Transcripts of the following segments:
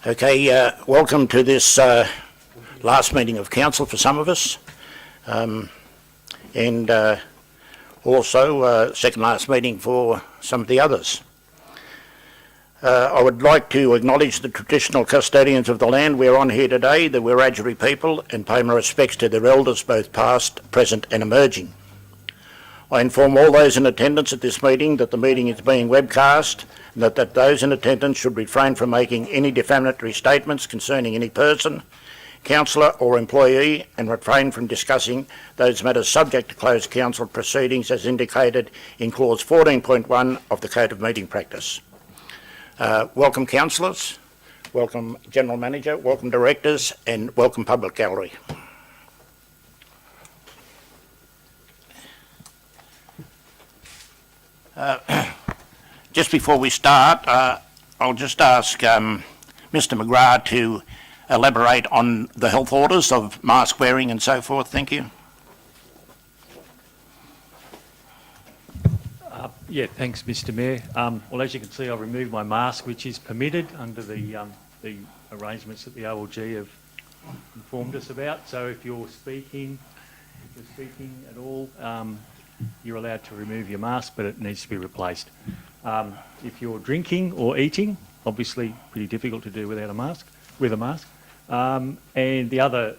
Okay, welcome to this last meeting of council for some of us, and also second last meeting for some of the others. I would like to acknowledge the traditional custodians of the land we're on here today, the Wiradjuri people, and pay my respects to their elders, both past, present and emerging. I inform all those in attendance at this meeting that the meeting is being webcast and that those in attendance should refrain from making any defamatory statements concerning any person, councillor or employee, and refrain from discussing those matters subject to closed council proceedings as indicated in clause 14.1 of the Code of Meeting Practice. Welcome councillors, welcome General Manager, welcome directors and welcome Public Gallery. Just before we start, I'll just ask Mr McGrath to elaborate on the health orders of mask wearing and so forth. Thank you. Yeah, thanks, Mr Mayor. Well, as you can see, I've removed my mask, which is permitted under the arrangements that the OLG have informed us about. So if you're speaking at all, you're allowed to remove your mask, but it needs to be replaced. If you're drinking or eating, obviously pretty difficult to do without a mask. And the other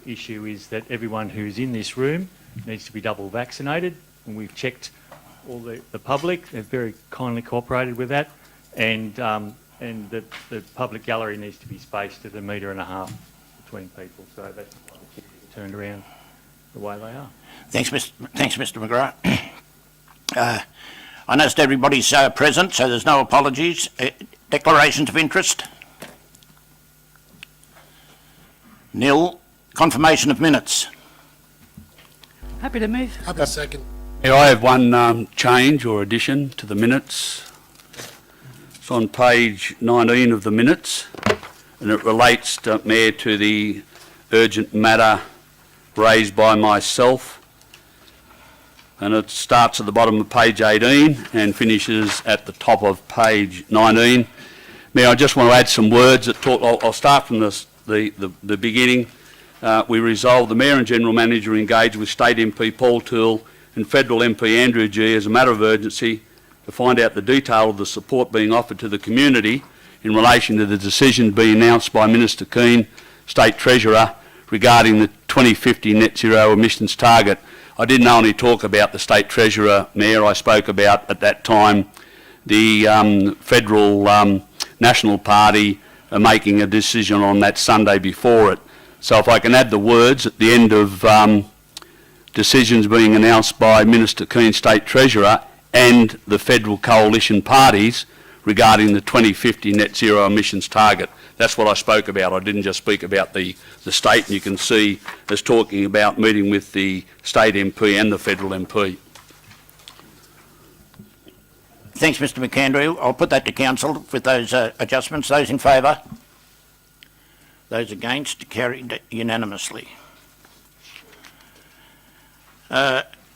issue is that everyone who's in this room needs to be double vaccinated, and we've checked all the public. They've very kindly cooperated with that, and the public gallery needs to be spaced at 1.5 metres between people. So that's why the chairs are turned around the way they are. Thanks, Mr McGrath. I noticed everybody's present, so there's no apologies. Declarations of interest? Nil. Confirmation of minutes? Happy to move. Happy to second. Yeah, I have one change or addition to the minutes. It's on page 19 of the minutes, and it relates, Mayor, to the urgent matter raised by myself, and it starts at the bottom of page 18 and finishes at the top of page 19. Mayor, I just want to add some words that talk. I'll start from the beginning. We resolved the Mayor and General Manager engaged with State MP Paul Toole and Federal MP Andrew Gee as a matter of urgency to find out the detail of the support being offered to the community in relation to the decision being announced by Minister Keane, State Treasurer, regarding the 2050 net zero emissions target. I didn't only talk about the State Treasurer, Mayor. I spoke about, at that time, the Federal National Party making a decision on that Sunday before it. So if I can add the words at the end of decisions being announced by Minister Keane, State Treasurer, and the Federal Coalition parties regarding the 2050 net zero emissions target. That's what I spoke about. I didn't just speak about the state, and you can see us talking about meeting with the state MP and the federal MP. Thanks, Mr McAndrew. I'll put that to council with those adjustments. Those in favour? Those against? Carried unanimously.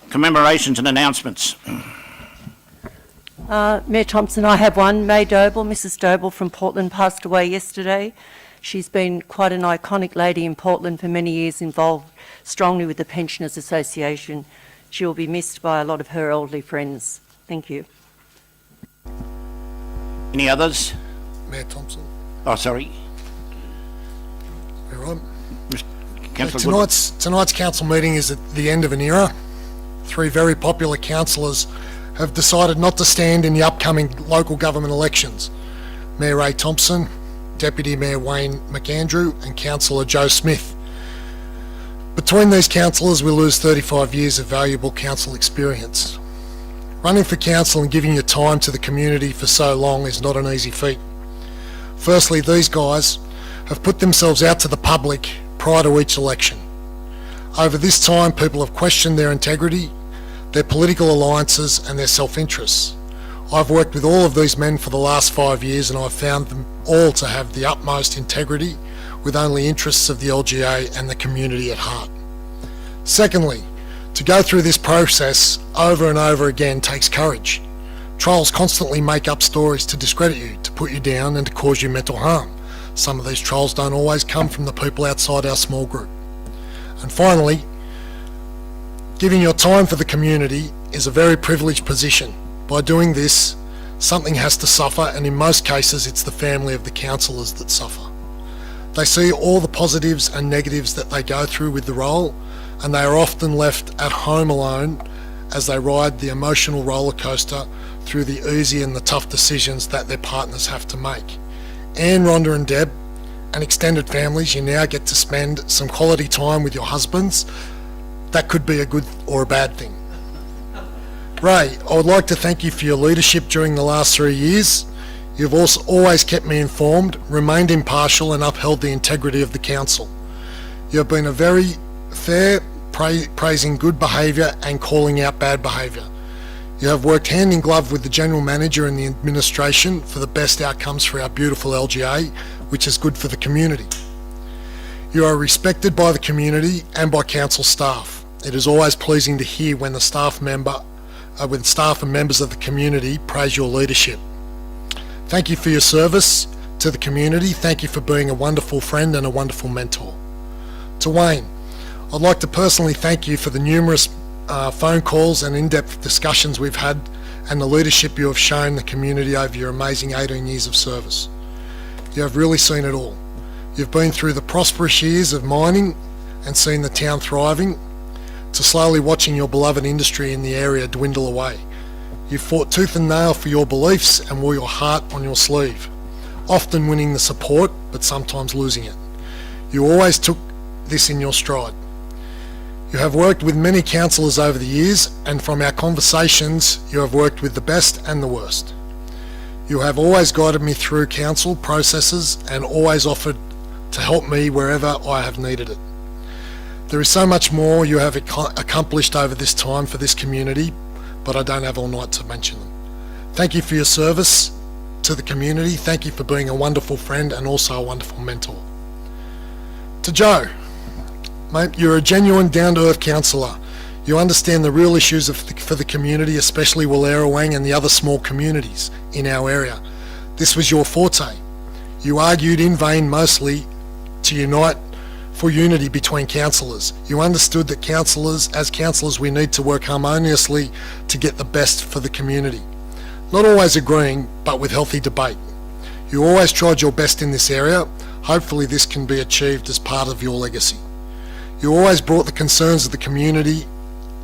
Commemorations and announcements. Mayor Thompson, I have one. May Doble, Mrs Doble from Portland, passed away yesterday. She's been quite an iconic lady in Portland for many years, involved strongly with the Pensioners Association. She will be missed by a lot of her elderly friends. Thank you. Any others? Mayor Thompson. Oh, sorry. All right. Councillor Tonight's council meeting is at the end of an era. 3 very popular councillors have decided not to stand in the upcoming local government elections. Mayor Ray Thompson, Deputy Mayor Wayne McAndrew and Councillor Joe Smith. Between these councillors we lose 35 years of valuable council experience. Running for council and giving your time to the community for so long is not an easy feat. Firstly, these guys have put themselves out to the public prior to each election. Over this time, people have questioned their integrity, their political alliances and their self-interests. I've worked with all of these men for the last 5 years and I've found them all to have the utmost integrity with only interests of the LGA and the community at heart. Secondly, to go through this process over and over again takes courage. Trolls constantly make up stories to discredit you, to put you down and to cause you mental harm. some of these trolls don't always come from the people outside our small group. And finally, giving your time for the community is a very privileged position. By doing this, something has to suffer, and in most cases it's the family of the councillors that suffer. They see all the positives and negatives that they go through with the role, and they are often left at home alone as they ride the emotional roller coaster through the easy and the tough decisions that their partners have to make. Anne, Rhonda and Deb, and extended families, you now get to spend some quality time with your husbands. That could be a good or a bad thing. Ray, I would like to thank you for your leadership during the last 3 years. You've also always kept me informed, remained impartial and upheld the integrity of the council. You have been a very fair, praising good behaviour and calling out bad behaviour. You have worked hand in glove with the General Manager and the administration for the best outcomes for our beautiful LGA, which is good for the community. You are respected by the community and by council staff. It is always pleasing to hear when staff and members of the community praise your leadership. Thank you for your service to the community. Thank you for being a wonderful friend and a wonderful mentor. To Wayne, I'd like to personally thank you for the numerous phone calls and in-depth discussions we've had and the leadership you have shown the community over your amazing 18 years of service. You have really seen it all. You've been through the prosperous years of mining and seen the town thriving, to slowly watching your beloved industry in the area dwindle away. You fought tooth and nail for your beliefs and wore your heart on your sleeve, often winning the support but sometimes losing it. You always took this in your stride. You have worked with many councillors over the years, and from our conversations you have worked with the best and the worst. You have always guided me through council processes and always offered to help me wherever I have needed it. There is so much more you have accomplished over this time for this community, but I don't have all night to mention them. Thank you for your service to the community. Thank you for being a wonderful friend and also a wonderful mentor. To Joe, mate, you're a genuine down-to-earth councillor. You understand the real issues for the community, especially Wallerawang and the other small communities in our area. This was your forte. You argued in vain mostly to unite for unity between councillors. You understood that as councillors we need to work harmoniously to get the best for the community. Not always agreeing, but with healthy debate. You always tried your best in this area. Hopefully this can be achieved as part of your legacy. You always brought the concerns of the community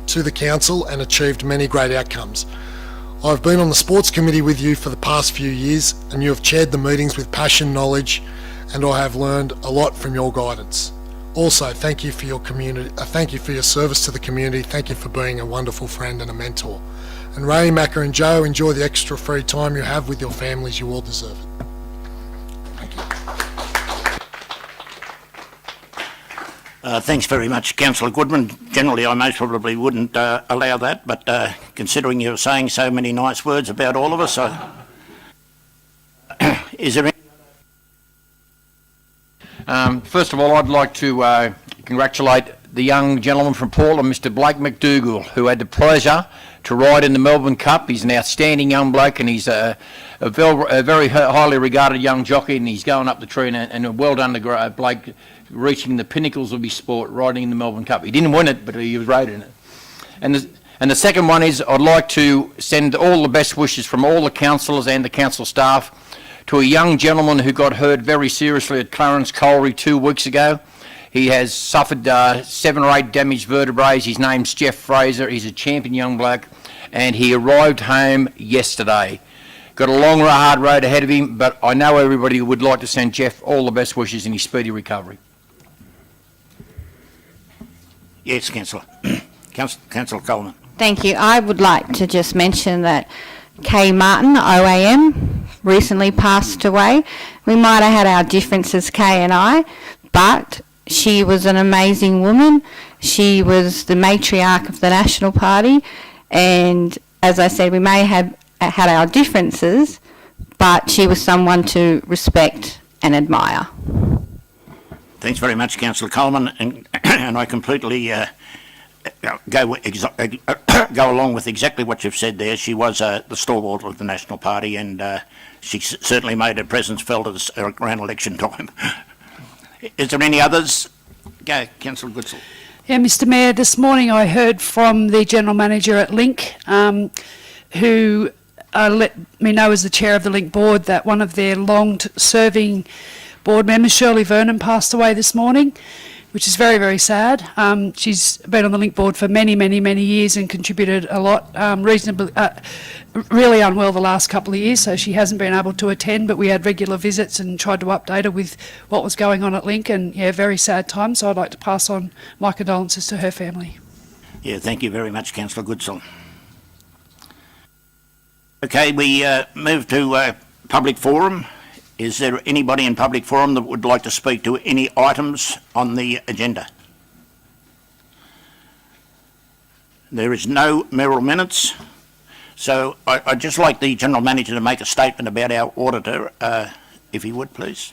to the council and achieved many great outcomes. I've been on the sports committee with you for the past few years, and you have chaired the meetings with passion, knowledge, and I have learned a lot from your guidance. Also, thank you for your service to the community. Thank you for being a wonderful friend and a mentor. And Ray, Macca and Joe, enjoy the extra free time you have with your families. You all deserve it. Thank you. Thanks very much, Councillor Goodman. Generally, I most probably wouldn't allow that, but considering you're saying so many nice words about all of us, is there any... First of all, I'd like to congratulate the young gentleman from Portland, Mr. Blake McDougall, who had the pleasure to ride in the Melbourne Cup. He's an outstanding young bloke, and he's a very highly regarded young jockey, and he's going up the tree, and well done to Blake reaching the pinnacles of his sport, riding in the Melbourne Cup. He didn't win it, but he was riding it. And the second one is, I'd like to send all the best wishes from all the councillors and the council staff to a young gentleman who got hurt very seriously at Clarence Colliery 2 weeks ago. He has suffered 7 or 8 damaged vertebrae. His name's Jeff Fraser. He's a champion young bloke, and he arrived home yesterday. Got a long, hard road ahead of him, but I know everybody would like to send Jeff all the best wishes in his speedy recovery. Yes, Councillor. Councillor Coleman. Thank you. I would like to just mention that Kay Martin, OAM, recently passed away. We might have had our differences, Kay and I, but she was an amazing woman. She was the matriarch of the National Party, and as I said, we may have had our differences, but she was someone to respect and admire. Thanks very much, Councillor Coleman, and I completely go along with exactly what you've said there. She was the stalwart of the National Party, and she certainly made her presence felt around election time. Is there any others? Go, Councillor Goodsall. Yeah, Mr Mayor, this morning I heard from the General Manager at Link, who let me know as the Chair of the Link Board that one of their long-serving board members, Shirley Vernon, passed away this morning, which is very, very sad. She's been on the Link Board for many, many, many years and contributed a lot, really unwell the last couple of years, so she hasn't been able to attend, but we had regular visits and tried to update her with what was going on at Link, and yeah, very sad time, so I'd like to pass on my condolences to her family. Yeah, thank you very much, Councillor Goodsall. Okay, we move to public forum. Is there anybody in public forum that would like to speak to any items on the agenda? There is no mayoral minutes, so I'd just like the General Manager to make a statement about our auditor, if he would, please.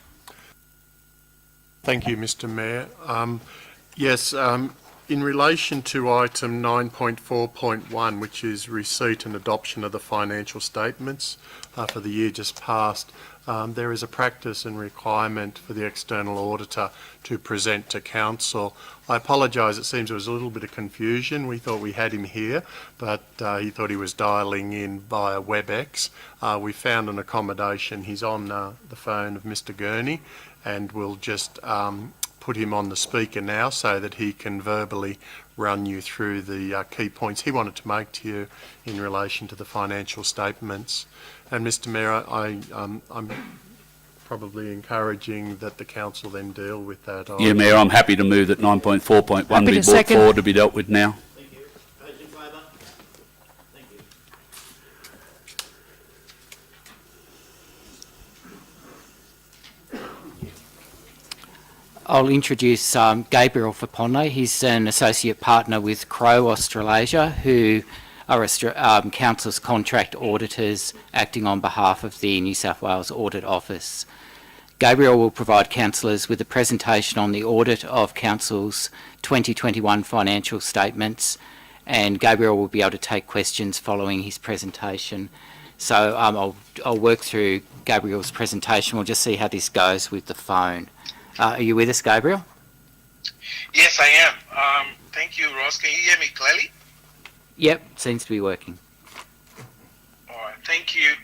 Thank you, Mr Mayor. Yes, in relation to item 9.4.1, which is receipt and adoption of the financial statements for the year just past, there is a practice and requirement for the external auditor to present to council. I apologise, it seems there was a little bit of confusion. We thought we had him here, but he thought he was dialling in via WebEx. We found an accommodation. He's on the phone of Mr Gurney, and we'll just put him on the speaker now so that he can verbally run you through the key points he wanted to make to you in relation to the financial statements. And Mr Mayor, I'm probably encouraging that the council then deal with that. Yeah, Mayor, I'm happy to move that 9.4.1 Happy be to brought second. forward to be dealt with now. Thank you. Those in favour? Thank you. I'll introduce Gabriel Faponle. He's an associate partner with Crowe Australasia, who are Council's contract auditors acting on behalf of the New South Wales Audit Office. Gabriel will provide councillors with a presentation on the audit of Council's 2021 financial statements, and Gabriel will be able to take questions following his presentation. So I'll work through Gabriel's presentation. We'll just see how this goes with the phone. Are you with us, Gabriel? Yes, I am. Thank you, Ross. Can you hear me clearly? Yep, seems to be working. All right, thank you.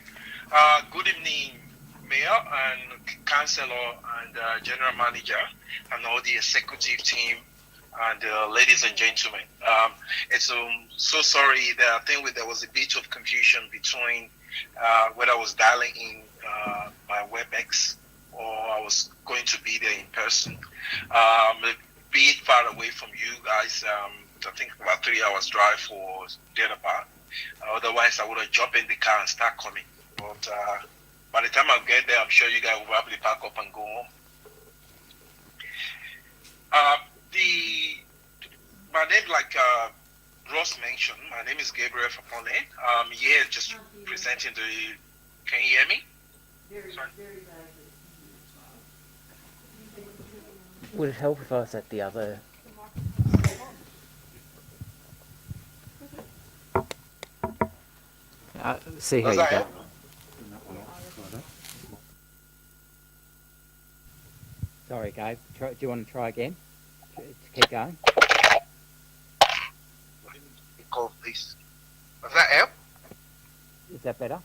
Good evening, Mayor and Councillor and General Manager and all the executive team and ladies and gentlemen. It's so sorry that I think there was a bit of confusion between whether I was dialing in by WebEx or I was going to be there in person. A bit far away from you guys. I think about 3 hours drive for the other part. Otherwise, I would have jumped in the car and start coming. But by the time I get there, I'm sure you guys will probably pack up and go home. My name, like Ross mentioned, my name is Gabriel Faponle. I'm here just presenting the. Can you hear me? Sorry. Would it help if I was at the other? See how you go. Sorry, Gabe. Do you want to try again? To keep going? Call, please. Does that help? Is that better?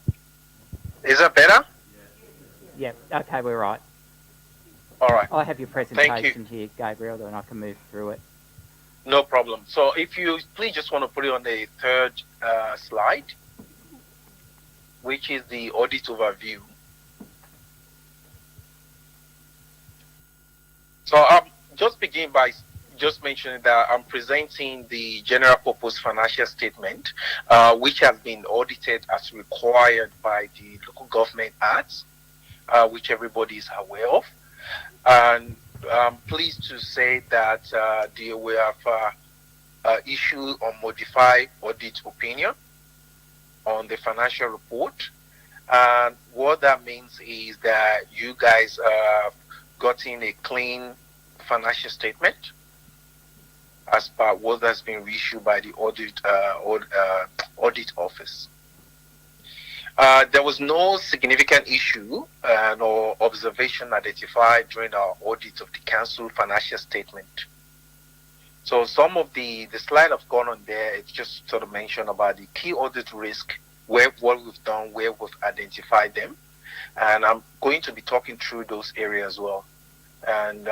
Is that better? Yeah. Okay, we're right. All right. I have your presentation here, Gabriel, and I can move through it. No problem. So if you please just want to put it on the third slide, which is the audit overview. So just begin by just mentioning that I'm presenting the general purpose financial statement, which has been audited as required by the Local Government Act, which everybody is aware of. And I'm pleased to say that we have issued or modified audit opinion on the financial report. And what that means is that you guys have gotten a clean financial statement as per what has been reissued by the audit office. There was no significant issue nor observation identified during our audit of the council financial statement. So some of the slide I've gone on there, it's just sort of mentioned about the key audit risk, what we've done, where we've identified them. And I'm going to be talking through those areas as well. And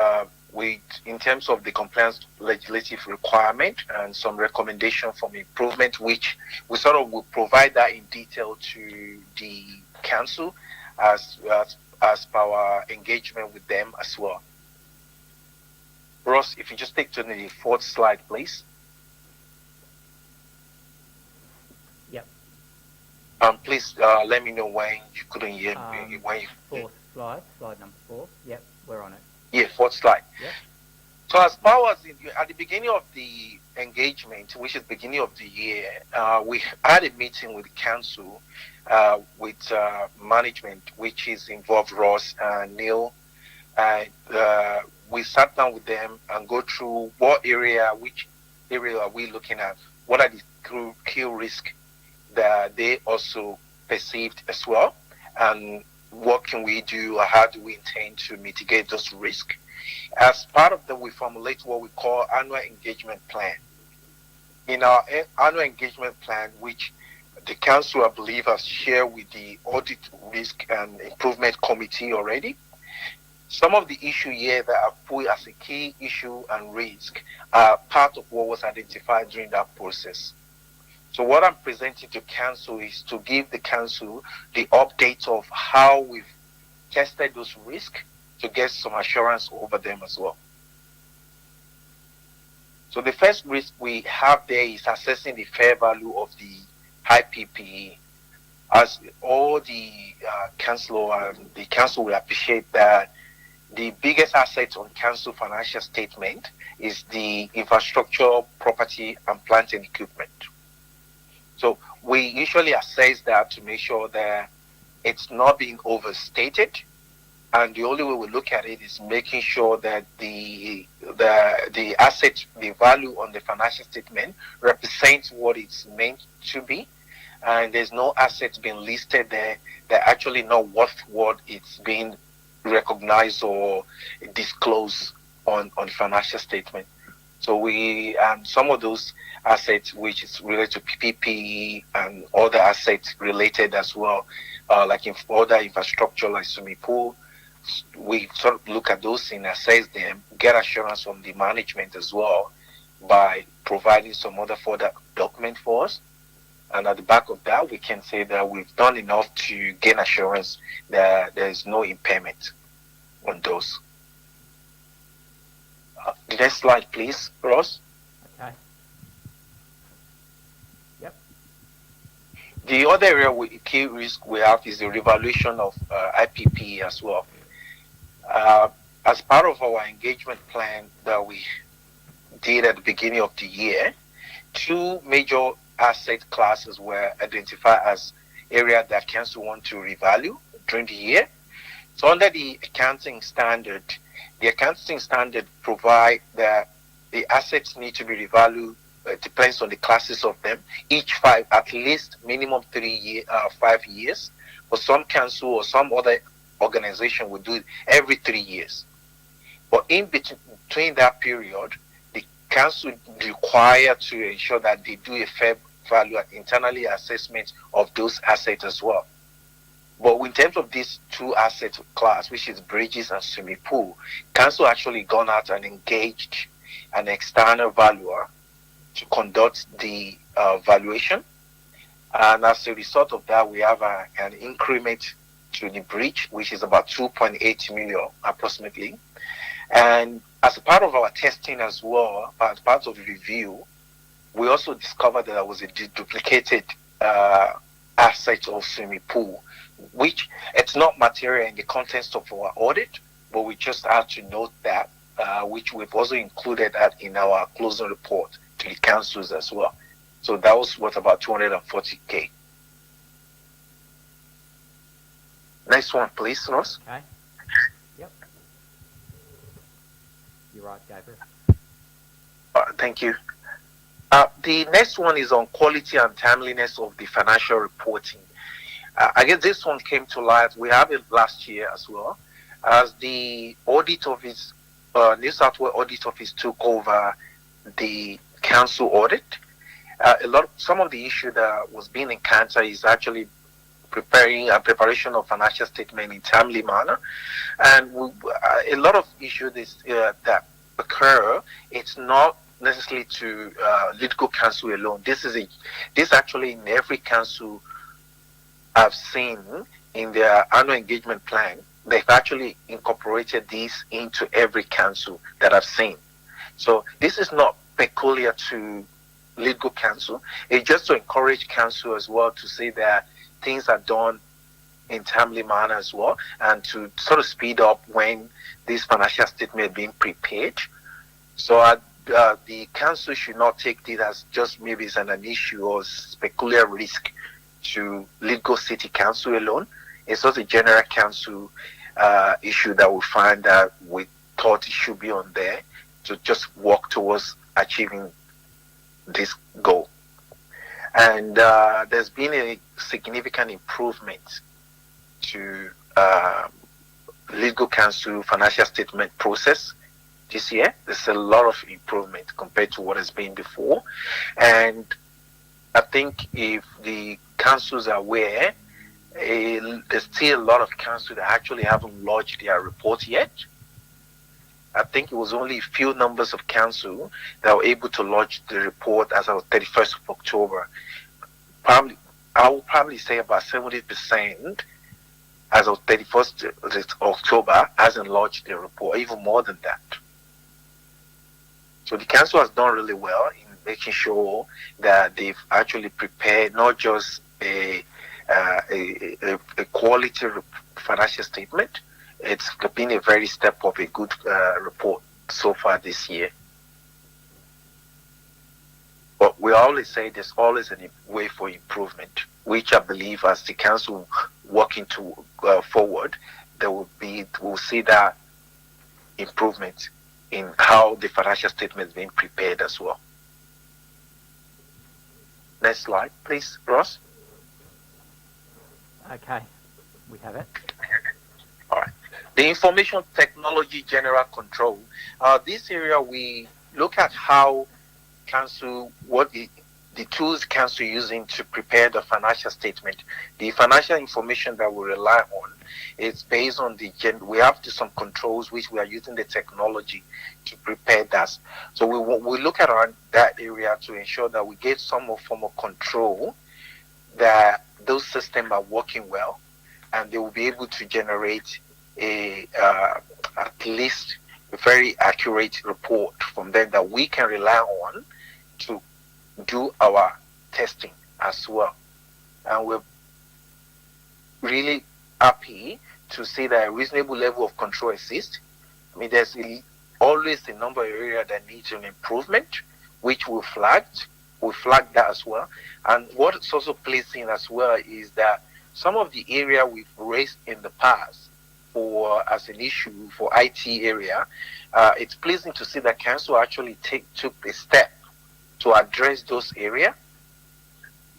in terms of the compliance legislative requirement and some recommendation for improvement, which we sort of will provide that in detail to the council as per our engagement with them as well. Ross, if you just take to the fourth slide, please. Yep. Please let me know when you couldn't hear me. Fourth slide number 4. Yep, we're on it. Yeah, fourth slide. Yep. So as far as at the beginning of the engagement, which is beginning of the year, we had a meeting with the council, with management, which is involved Ross and Neil. We sat down with them and go through which area are we looking at, what are the key risks that they also perceived as well, and what can we do, or how do we intend to mitigate those risks. As part of that, we formulate what we call annual engagement plan. In our annual engagement plan, which the council, I believe, has shared with the Audit Risk and Improvement Committee already, some of the issues here that are put as a key issue and risk are part of what was identified during that process. So what I'm presenting to council is to give the council the update of how we've tested those risks to get some assurance over them as well. So the first risk we have there is assessing the fair value of the high PPE. As all the council and the council will appreciate that the biggest asset on council financial statement is the infrastructure, property, and plant and equipment. So we usually assess that to make sure that it's not being overstated. And the only way we look at it is making sure that the asset, the value on the financial statement represents what it's meant to be. And there's no assets being listed there that actually not worth what it's being recognized or disclosed on financial statement. So we some of those assets which is related to PPE and other assets related as well, like in other infrastructure like swimming pool, we sort of look at those and assess them, get assurance from the management as well by providing some other further document for us. And at the back of that, we can say that we've done enough to gain assurance that there is no impairment on those. The next slide, please, Ross. Okay. Yep. The other area key risk we have is the revaluation of IPP as well. As part of our engagement plan that we did at the beginning of the year, 2 major asset classes were identified as areas that council want to revalue during the year. So under the accounting standard provide that the assets need to be revalued. It depends on the classes of them. Each 5, at least minimum 5 years. For some council or some other organization will do it every 3 years. But in between that period, the council is required to ensure that they do a fair value and internally assessment of those assets as well. But in terms of these 2 asset class, which is bridges and swimming pool, council actually gone out and engaged an external valuer to conduct the valuation. And as a result of that, we have an increment to the bridge, which is about 2.8 million approximately. And as a part of our testing as well, as part of the review, we also discovered that there was a duplicated asset of swimming pool, which it's not material in the context of our audit, but we just had to note that, which we've also included that in our closing report to the councils as well. So that was worth about 240K. Next one, please, Ross. Okay. Yep. You're right, Gabriel. Thank you. The next one is on quality and timeliness of the financial reporting. I guess this one came to light. We had it last year as well, as the audit office, New South Wales Audit Office took over the council audit. Some of the issue that was being encountered is actually preparation of financial statement in timely manner, and a lot of issues that occur. It's not necessarily to legal counsel alone. This actually in every council I've seen in their annual engagement plan, they've actually incorporated this into every council that I've seen. So this is not peculiar to legal counsel. It's just to encourage counsel as well to say that things are done in timely manner as well, and to sort of speed up when this financial statement is being prepared. So the council should not take this as just maybe it's an issue or peculiar risk to legal city council alone. It's not a general council issue that we find that we thought it should be on there to just work towards achieving this goal. And there's been a significant improvement to legal counsel financial statement process this year. There's a lot of improvement compared to what has been before. And I think if the councils are aware, there's still a lot of councils that actually haven't lodged their report yet. I think it was only a few numbers of council that were able to lodge the report as of 31st of October. I will probably say about 70% as of 31st of October hasn't lodged the report, even more than that. So the council has done really well in making sure that they've actually prepared not just a quality financial statement. It's been a very step of a good report so far this year. But we always say there's always a way for improvement, which I believe as the council working forward, we'll see that improvement in how the financial statement is being prepared as well. Next slide, please, Ross. Okay, we have it. All right. The information technology general control. This area we look at how council, what the tools council using to prepare the financial statement. The financial information that we rely on is based on we have some controls which we are using the technology to prepare that. So we look at that area to ensure that we get some form of control that those systems are working well, and they will be able to generate at least a very accurate report from them that we can rely on to do our testing as well. And we're really happy to see that a reasonable level of control exists. I mean, there's always a number of areas that need an improvement, which we flagged. We flagged that as well. And what's also pleasing as well is that some of the area we've raised in the past as an issue for IT area, it's pleasing to see that council actually took the step to address those areas,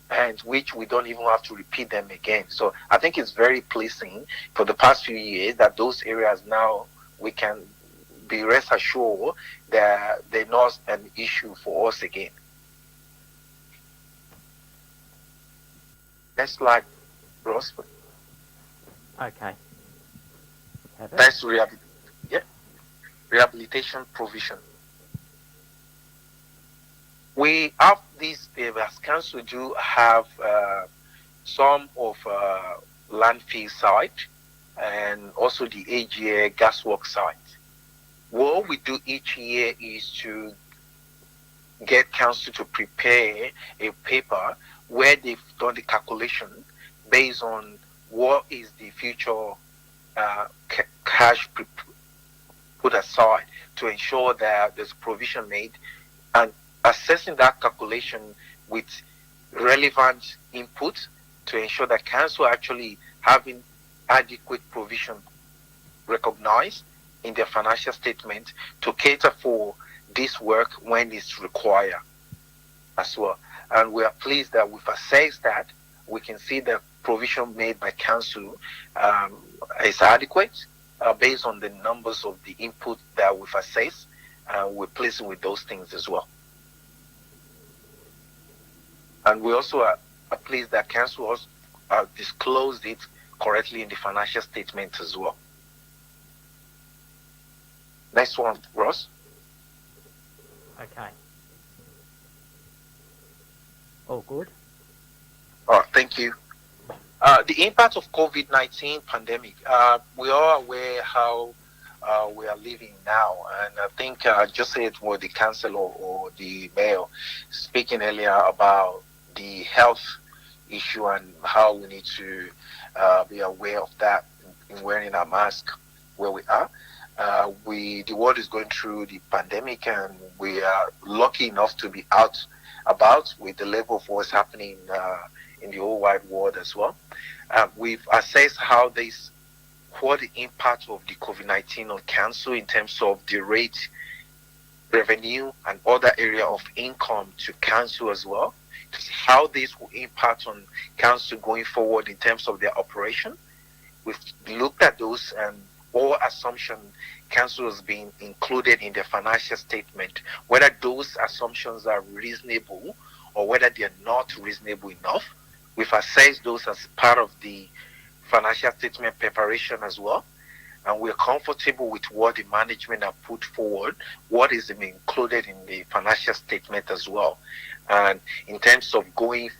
and which we don't even have to repeat them again. So I think it's very pleasing for the past few years that those areas now we can be rest assured that they're not an issue for us again. Next slide, Ross. Okay. Have it. That's rehabilitation provision. We have this, as council do have some of landfill site and also the AGA gasworks site. What we do each year is to get council to prepare a paper where they've done the calculation based on what is the future cash put aside to ensure that there's provision made, and assessing that calculation with relevant input to ensure that council actually having adequate provision recognized in their financial statement to cater for this work when it's required as well. And we are pleased that we've assessed that. We can see the provision made by council is adequate based on the numbers of the input that we've assessed. We're pleased with those things as well. And we also are pleased that council also disclosed it correctly in the financial statement as well. Next one, Ross. Okay. All good? All right, thank you. The impact of COVID-19 pandemic, we are aware how we are living now, and I think just said what the councillor or the mayor speaking earlier about the health issue and how we need to be aware of that in wearing a mask where we are. The world is going through the pandemic, and we are lucky enough to be out about with the level of what's happening in the whole wide world as well. We've assessed what the impact of the COVID-19 on council in terms of the rate, revenue, and other area of income to council as well. How this will impact on council going forward in terms of their operation. We've looked at those, and all assumption council has been included in the financial statement, whether those assumptions are reasonable or whether they are not reasonable enough. We've assessed those as part of the financial statement preparation as well, and we're comfortable with what the management have put forward, what is included in the financial statement as well. And in terms of going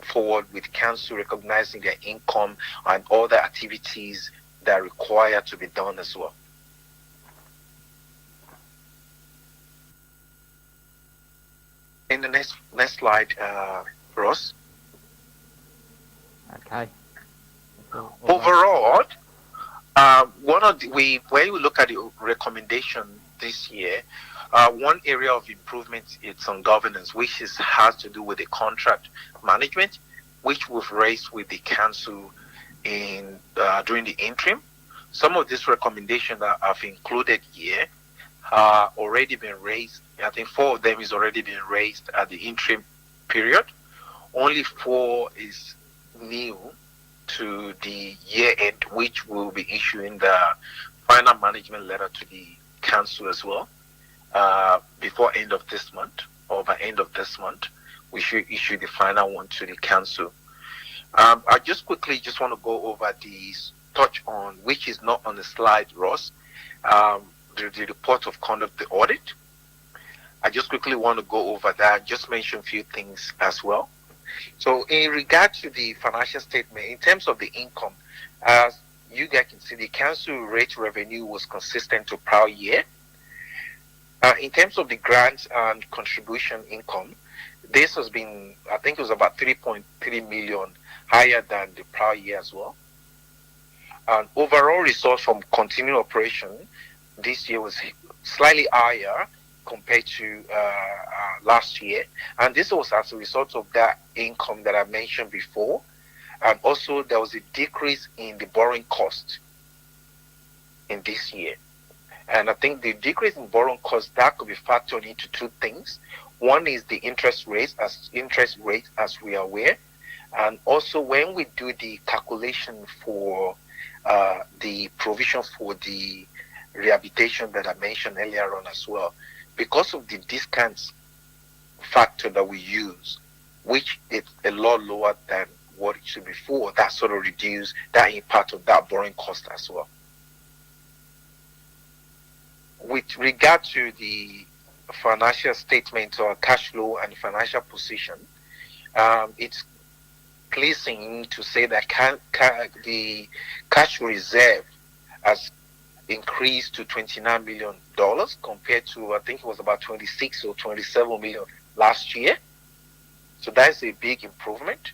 forward with council recognizing their income and other activities that are required to be done as well. In the next slide, Ross. Okay. Overall, when we look at the recommendation this year, one area of improvement is on governance, which has to do with the contract management, which we've raised with the council during the interim. Some of these recommendations that I've included here are already been raised. I think 4 of them is already been raised at the interim period. Only 4 is new to the year end, which will be issuing the final management letter to the council as well. Before end of this month, or by end of this month, we should issue the final one to the council. I just quickly want to go over touch on, which is not on the slide, Ross, the report of conduct, the audit. I just quickly want to go over that, just mention a few things as well. So in regard to the financial statement, in terms of the income, as you guys can see, the council rate revenue was consistent to prior year. In terms of the grants and contribution income, this has been, I think it was about 3.3 million higher than the prior year as well. And overall results from continuing operation this year was slightly higher compared to last year. And this was as a result of that income that I mentioned before. And also there was a decrease in the borrowing cost in this year. And I think the decrease in borrowing cost, that could be factored into 2 things. One is the interest rate as we are aware. And also when we do the calculation for the provision for the rehabilitation that I mentioned earlier on as well, because of the discounts factor that we use, which is a lot lower than what it should be for, that sort of reduce that impact of that borrowing cost as well. With regard to the financial statement or cash flow and financial position, it's pleasing to say that the cash reserve has increased to $29 million compared to, I think it was about 26 or 27 million last year. So that's a big improvement.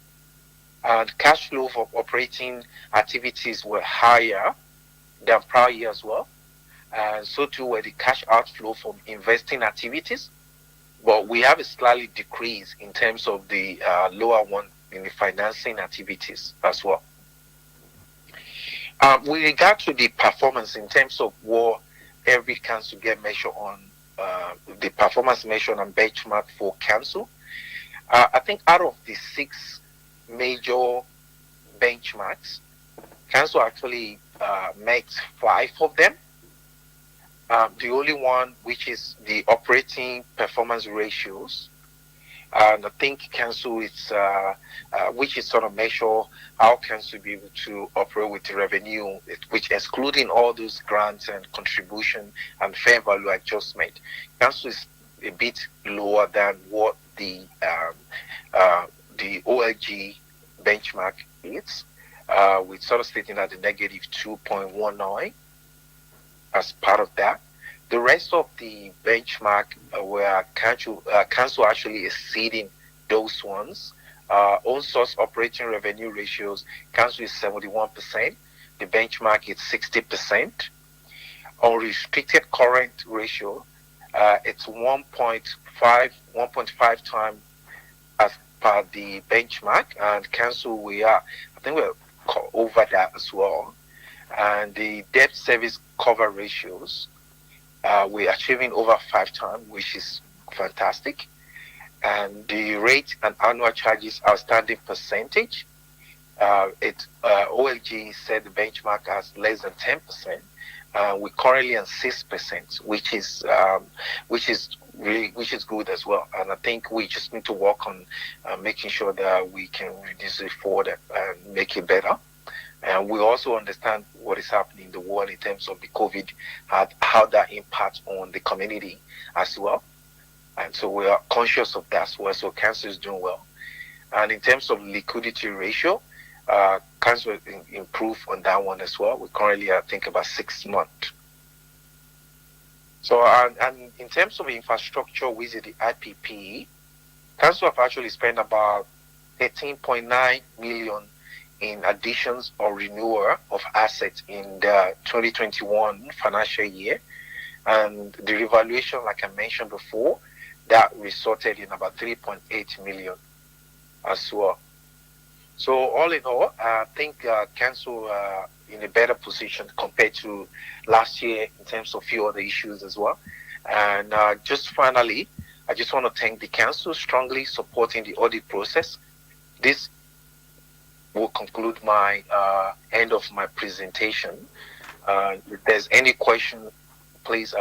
And cash flow for operating activities were higher than prior year as well. And so too were the cash outflow from investing activities. But we have a slightly decrease in terms of the lower one in the financing activities as well. With regard to the performance in terms of what every council get measured on the performance measure and benchmark for council. I think out of the 6 major benchmarks, council actually met 5 of them. The only one, which is the operating performance ratios, and I think council is, which is sort of measure how council be able to operate with the revenue, which excluding all those grants and contribution and fair value adjustment. Council is a bit lower than what the OLG benchmark is, with sort of stating at the negative 2.19 as part of that. The rest of the benchmark where council actually exceeding those ones. Own source operating revenue ratios, council is 71%. The benchmark is 60%. Unrestricted current ratio, it's 1.5 times as per the benchmark, and council I think we're over that as well. And the debt service cover ratios, we're achieving over 5 times, which is fantastic. And the rate and annual charges outstanding percentage, OLG said the benchmark has less than 10%. We're currently on 6%, which is good as well. And I think we just need to work on making sure that we can reduce it further and make it better. And we also understand what is happening in the world in terms of the COVID, how that impacts on the community as well. And so we are conscious of that as well. So council is doing well. And in terms of liquidity ratio, council improve on that one as well. We currently, I think, about 6 months. So, and in terms of infrastructure with the IPP, council have actually spent about 13.9 million in additions or renewal of assets in the 2021 financial year. And the revaluation, like I mentioned before, that resulted in about 3.8 million as well. So all in all, I think council in a better position compared to last year in terms of few other issues as well. And just finally, I just want to thank the council strongly supporting the audit process. This will conclude my end of my presentation. If there's any question, please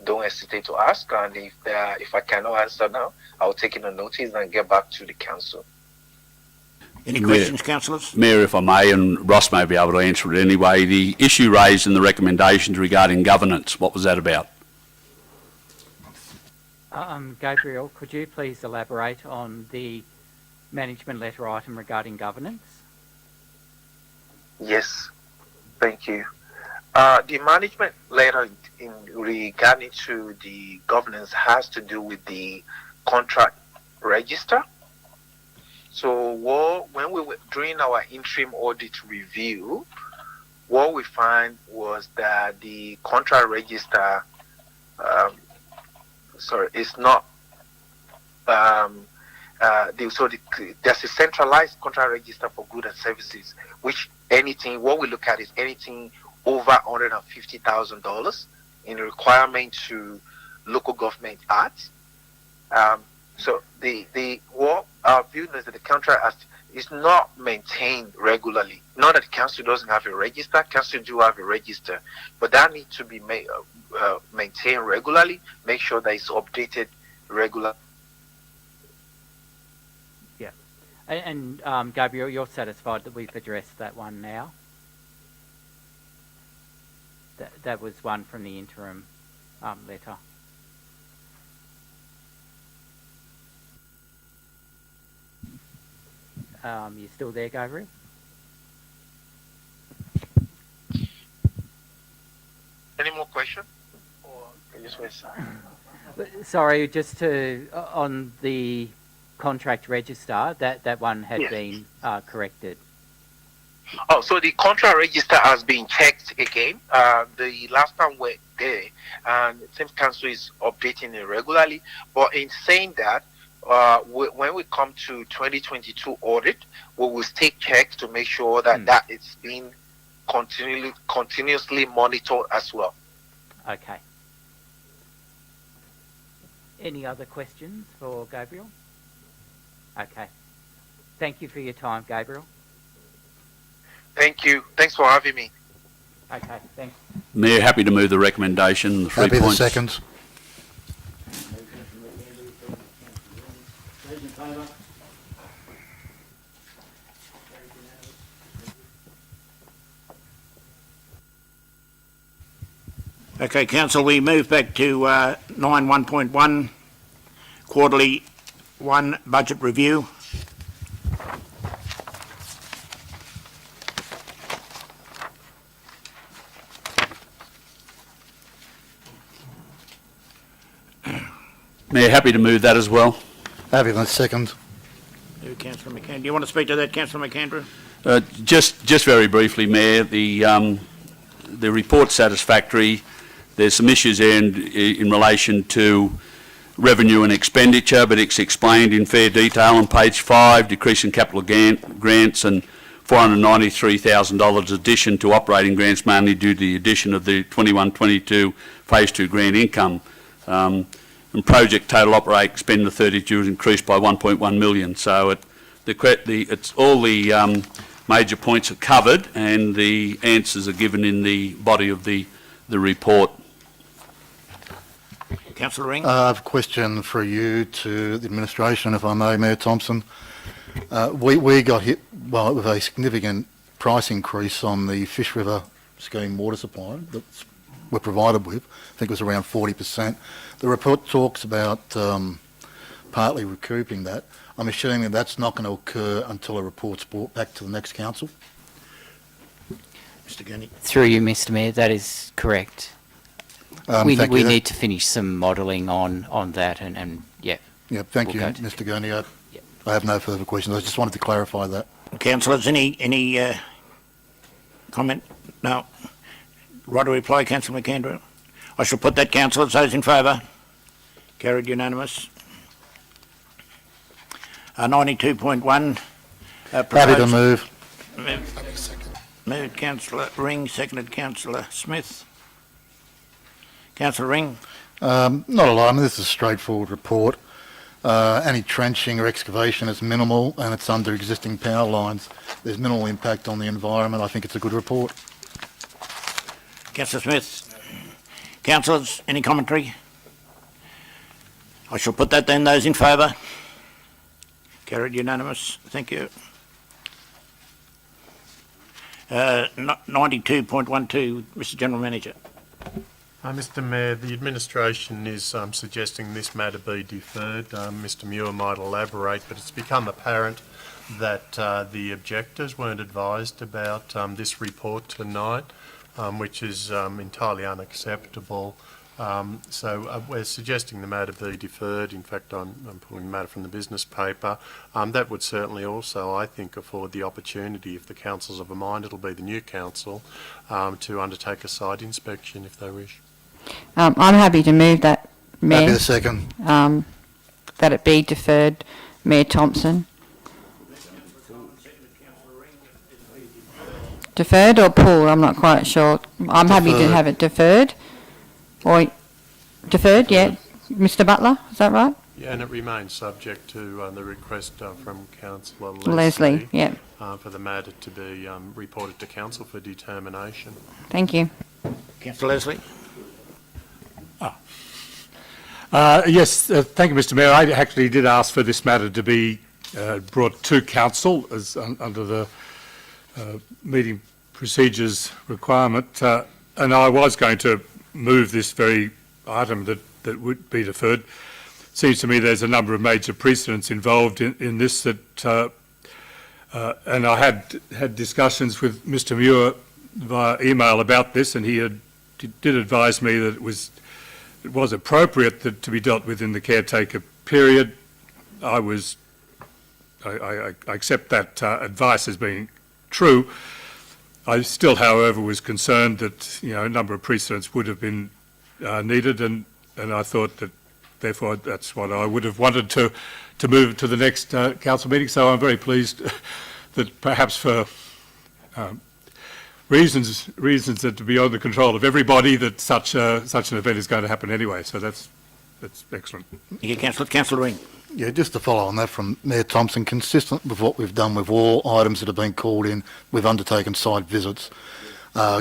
don't hesitate to ask. And if I cannot answer now, I'll take it on notice and get back to the council. Any questions, councillors? Mayor, if I may, and Ross may be able to answer it anyway, the issue raised in the recommendations regarding governance, what was that about? Gabriel, could you please elaborate on the management letter item regarding governance? Yes, thank you. The management letter in regarding to the governance has to do with the contract register. So when we were doing our interim audit review, what we find was that the contract register, it's not. There's a centralized contract register for goods and services, which what we look at is anything over $150,000 in requirement to local government acts. So what our view is that the contract is not maintained regularly. Not that the council doesn't have a register, council do have a register, but that needs to be maintained regularly, make sure that it's updated regularly. Yeah. And Gabriel, you're satisfied that we've addressed that one now? That was one from the interim letter. You still there, Gabriel? Any more questions? Or can you just wait? Sorry, just on the contract register, that one had been corrected. Oh, so the contract register has been checked again. The last time we were there, and the same council is updating it regularly. But in saying that, when we come to 2022 audit, we will take checks to make sure that it's being continuously monitored as well. Okay. Any other questions for Gabriel? Okay. Thank you for your time, Gabriel. Thank you. Thanks for having me. Okay, thanks. Mayor, happy to move the recommendation, the 3 Happy points. the second. Okay, council, we move back to 9.1.1, quarterly 1 budget review. Mayor, happy to move that as well. Happy the second. Councillor McAndrew. Do you want to speak to that, Councillor McAndrew? Just very briefly, Mayor, the report's satisfactory. There's some issues in relation to revenue and expenditure, but it's explained in fair detail on page 5, decrease in capital grants and $493,000 addition to operating grants, mainly due to the addition of the 21-22 phase 2 grant income. And project total operating expenditure 30 June increased by 1.1 million. So it's all the major points are covered, and the answers are given in the body of the report. Councillor Ring? I have a question for you to the administration, if I may, Mayor Thompson. We got hit with a significant price increase on the Fish River scheme water supply that we're provided with. I think it was around 40%. The report talks about partly recouping that. I'm assuming that's not going to occur until a report's brought back to the next council. Mr Gunny? Through you, Mr Mayor, that is correct. We thank you. need to finish some modelling on that, and yeah. Yeah, thank We'll you, go to- Mr Gurney. I have no further questions. I just wanted to clarify that. Councillors, any comment? No. Right to reply, Councillor McAndrew? I shall put that, councillors. Those in favour? Carried unanimous. 92.1. Happy to move. Moved Councillor Ring, seconded Councillor Smith. Councillor Ring? Not a lot. I mean, this is a straightforward report. Any trenching or excavation is minimal, and it's under existing power lines. There's minimal impact on the environment. I think it's a good report. Councillor Smith? Councillors, any commentary? I shall put that then. Those in favour? Carried unanimous. Thank you. 92.12, Mr General Manager. Mr Mayor, the administration is suggesting this matter be deferred. Mr Muir might elaborate, but it's become apparent that the objectors weren't advised about this report tonight, which is entirely unacceptable. So we're suggesting the matter be deferred. In fact, I'm pulling the matter from the business paper. That would certainly also, I think, afford the opportunity, if the council's of a mind, it'll be the new council, to undertake a site inspection if they wish. I'm happy to move that, Mayor. Happy the second. That it be deferred, Mayor Thompson. Deferred or pulled? I'm not quite sure. I'm happy to Deferred. have it deferred. Or deferred, yeah. Mr Butler, is that right? Yeah, and it remains subject to the request from Councillor Leslie, yeah. for the matter to be reported to council for determination. Thank you. Councillor Leslie? Yes, thank you, Mr Mayor. I actually did ask for this matter to be brought to council as under the meeting procedures requirement, and I was going to move this very item that would be deferred. Seems to me there's a number of major precedents involved in this that, and I had discussions with Mr Muir via email about this, and he did advise me that it was appropriate to be dealt with in the caretaker period. I accept that advice as being true. I still, however, was concerned that a number of precedents would have been needed, and I thought that therefore that's what I would have wanted to move to the next council meeting. So I'm very pleased that perhaps for reasons that are beyond the control of everybody, that such an event is going to happen anyway. So that's that's excellent. Thank you, Councillor. Councillor Ring. Yeah, just to follow on that from Mayor Thompson, consistent with what we've done with all items that have been called in, we've undertaken site visits.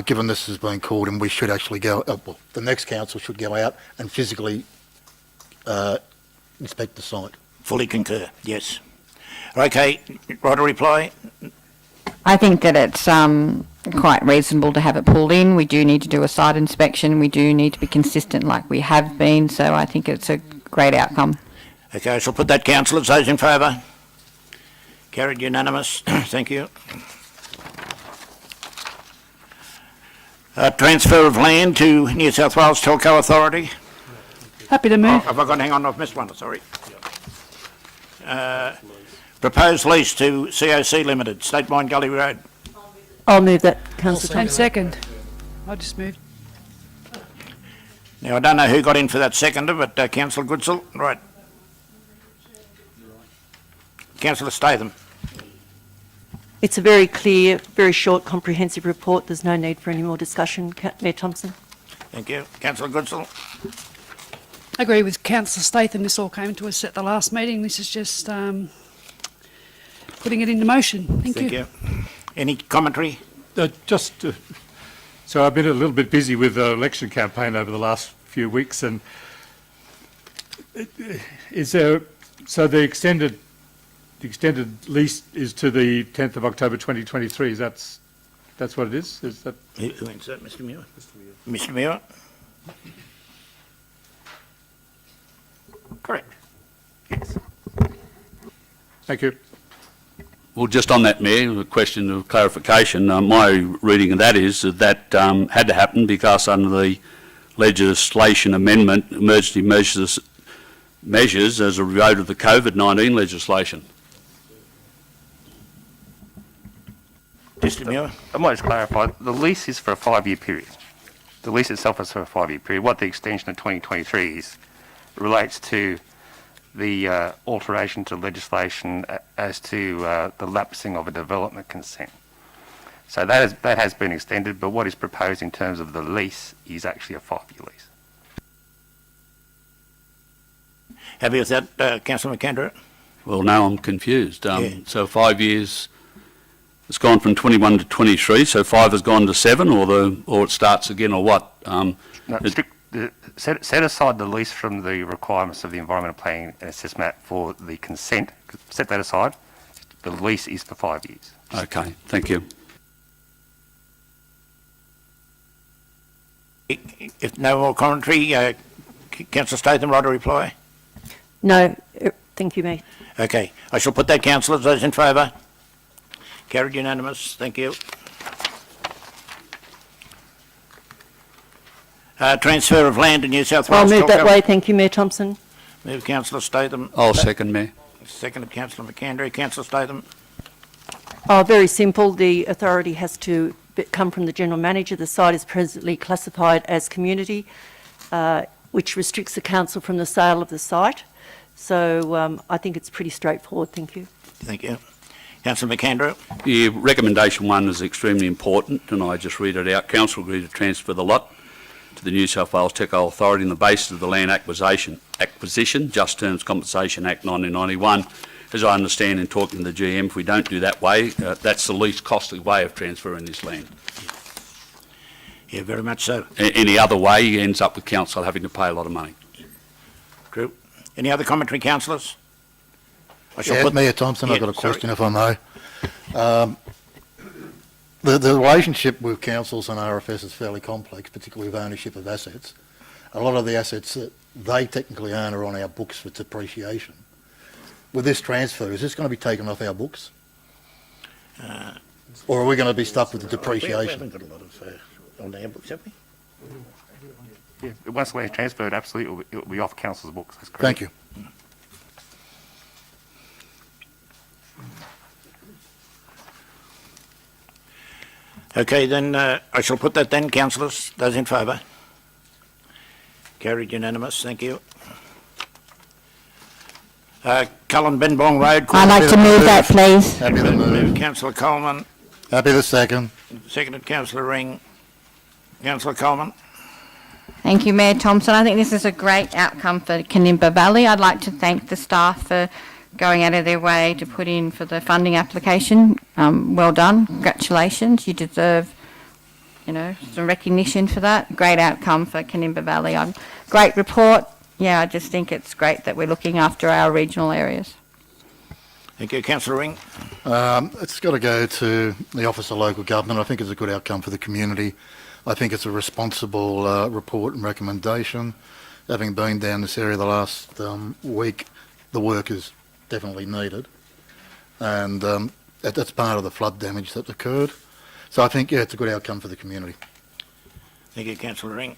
Given this has been called in, we should actually go, well, the next council should go out and physically inspect the site. Fully concur, yes. Okay, right, a reply? I think that it's quite reasonable to have it pulled in. We do need to do a site inspection. We do need to be consistent like we have been, so I think it's a great outcome. Okay, I shall put that, councillors. Those in favour? Carried unanimous. Thank you. Transfer of land to New South Wales Telco Authority. Happy to Oh, move. have I got, hang on, I've missed one, sorry. Proposed lease to COC Limited, State Mine Gully Road. I'll move that, councillor And Thompson. second. I just moved. Now, I don't know who got in for that seconder, but Councillor Goodsall, right. Councillor Statham. It's a very clear, very short, comprehensive report. There's no need for any more discussion. Mayor Thompson. Thank you. Councillor Goodsall. I agree with Councillor Statham. This all came to us at the last meeting. This is just putting it into motion. Thank you. Any commentary? So I've been a little bit busy with the election campaign over the last few weeks, and is there, so the extended lease is to the 10th of October 2023, that's what it is? Is that? Who owns that, Mr Muir? Mr Muir? Correct. Yes. Thank you. Well, just on that, Mayor, a question of clarification. My reading of that is that had to happen because under the legislation amendment, emergency measures as a result of the COVID-19 legislation. Mr Muir? I might just clarify, the lease is for a 5-year period. The lease itself is for a 5-year period. What the extension of 2023 is relates to the alteration to legislation as to the lapsing of a development consent. So that has been extended, but what is proposed in terms of the lease is actually a 5-year lease. Happy with that, Councillor McKendra? Well, now I'm confused. So 5 years, it's gone from 21 to 23, so 5 has gone to 7, or it starts again, or what? Set aside the lease from the requirements of the Environmental Planning and Assessment for the consent. Set that aside. The lease is for 5 years. Okay, thank you. If no more commentary, Councillor Statham, right, a reply? No, thank you, mate. Okay, I shall put that, councillors. Those in favour? Carried unanimous. Thank you. Transfer of land to New South I'll Wales. move that Telco. way. Thank you, Mayor Thompson. Move Councillor Statham. I'll second, Mayor. Seconded Councillor McKendry. Councillor Statham. Oh, very simple. The authority has to come from the General Manager. The site is presently classified as community, which restricts the council from the sale of the site. So I think it's pretty straightforward. Thank you. Thank you. Councillor McKendry. The recommendation 1 is extremely important, and I just read it out. Council agreed to transfer the lot to the New South Wales Telco Authority on the basis of the Land Acquisition Just Terms Compensation Act 1991. As I understand in talking to the GM, if we don't do that way, that's the least costly way of transferring this land. Yeah, very much so. Any other way ends up with council having to pay a lot of money. True. Any other commentary, councillors? Mayor Thompson, I've got a question, if I may. The relationship with councils and RFS is fairly complex, particularly with ownership of assets. A lot of the assets that they technically own are on our books for depreciation. With this transfer, is this going to be taken off our books? Or are we going to be stuck with the depreciation? We haven't got a lot of on our books, have we? Yeah, once the land is transferred, absolutely, it will be off council's books. That's correct. Thank you. Okay, then I shall put that then, councillors. Those in favour? Carried unanimous. Thank you. Cullen Benbong Road. I'd like to move that, please. Happy to move. Councillor Coleman. Happy to second. Seconded Councillor Ring. Councillor Coleman. Thank you, Mayor Thompson. I think this is a great outcome for Canimba Valley. I'd like to thank the staff for going out of their way to put in for the funding application. Well done. Congratulations. You deserve, some recognition for that. Great outcome for Canimba Valley. Great report. Yeah, I just think it's great that we're looking after our regional areas. Thank you, Councillor Ring. It's got to go to the Office of Local Government. I think it's a good outcome for the community. I think it's a responsible report and recommendation. Having been down this area the last week, the work is definitely needed, and that's part of the flood damage that's occurred. So I think, it's a good outcome for the community. Thank you, Councillor Ring.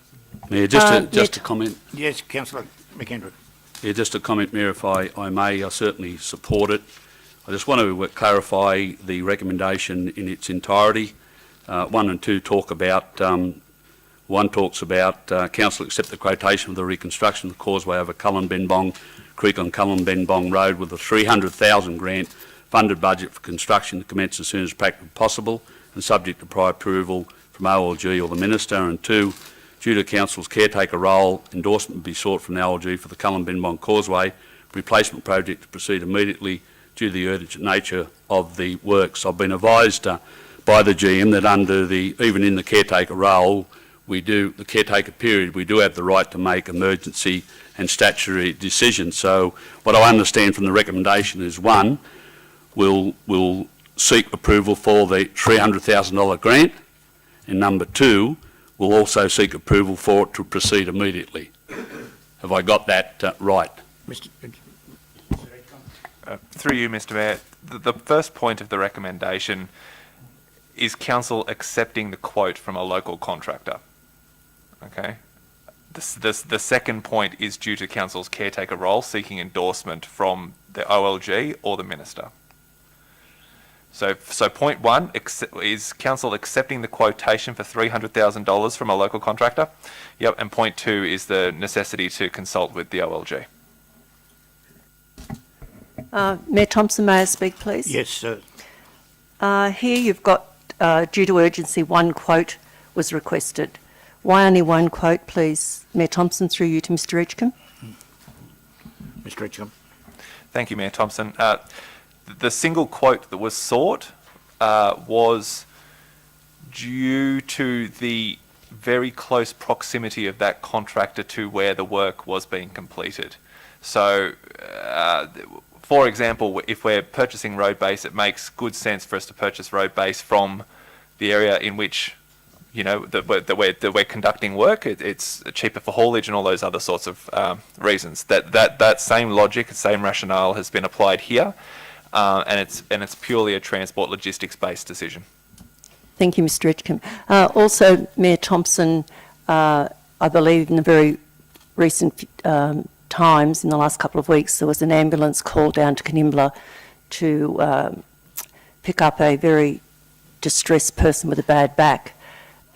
Mayor, just a comment. Yes, Councillor McKendrick. Yeah, just a comment, Mayor, if I may. I certainly support it. I just want to clarify the recommendation in its entirety. 1 and 2 talk about, one talks about council accept the quotation for the reconstruction of the causeway over Cullenbenbong Creek on Cullenbenbong Road with a 300,000 grant funded budget for construction to commence as soon as practically possible and subject to prior approval from OLG or the Minister. And 2, due to Council's caretaker role, endorsement be sought from the OLG for the Cullenbenbong Causeway replacement project to proceed immediately due to the urgent nature of the works. I've been advised by the GM that even in the caretaker role, the caretaker period, we do have the right to make emergency and statutory decisions. So what I understand from the recommendation is, 1, we'll seek approval for the $300,000 grant, and number 2, we'll also seek approval for it to proceed immediately. Have I got that right? Through you, Mr. Mayor, the first point of the recommendation is council accepting the quote from a local contractor. Okay. The second point is due to council's caretaker role, seeking endorsement from the OLG or the Minister. So point 1 is council accepting the quotation for $300,000 from a local contractor. Yep, and point 2 is the necessity to consult with the OLG. Mayor Thompson, may I speak, please? Yes, sir. Here you've got, due to urgency, 1 quote was requested. Why only 1 quote, please? Mayor Thompson, through you to Mr Edgecombe. Mr Edgecombe. Thank you, Mayor Thompson. The single quote that was sought was due to the very close proximity of that contractor to where the work was being completed. So, for example, if we're purchasing road base, it makes good sense for us to purchase road base from the area in which, that we're conducting work. It's cheaper for haulage and all those other sorts of reasons. That same logic, same rationale has been applied here, and it's purely a transport logistics based decision. Thank you, Mr Edgecombe. Also, Mayor Thompson, I believe in the very recent times, in the last couple of weeks, there was an ambulance called down to Canimbla to pick up a very distressed person with a bad back.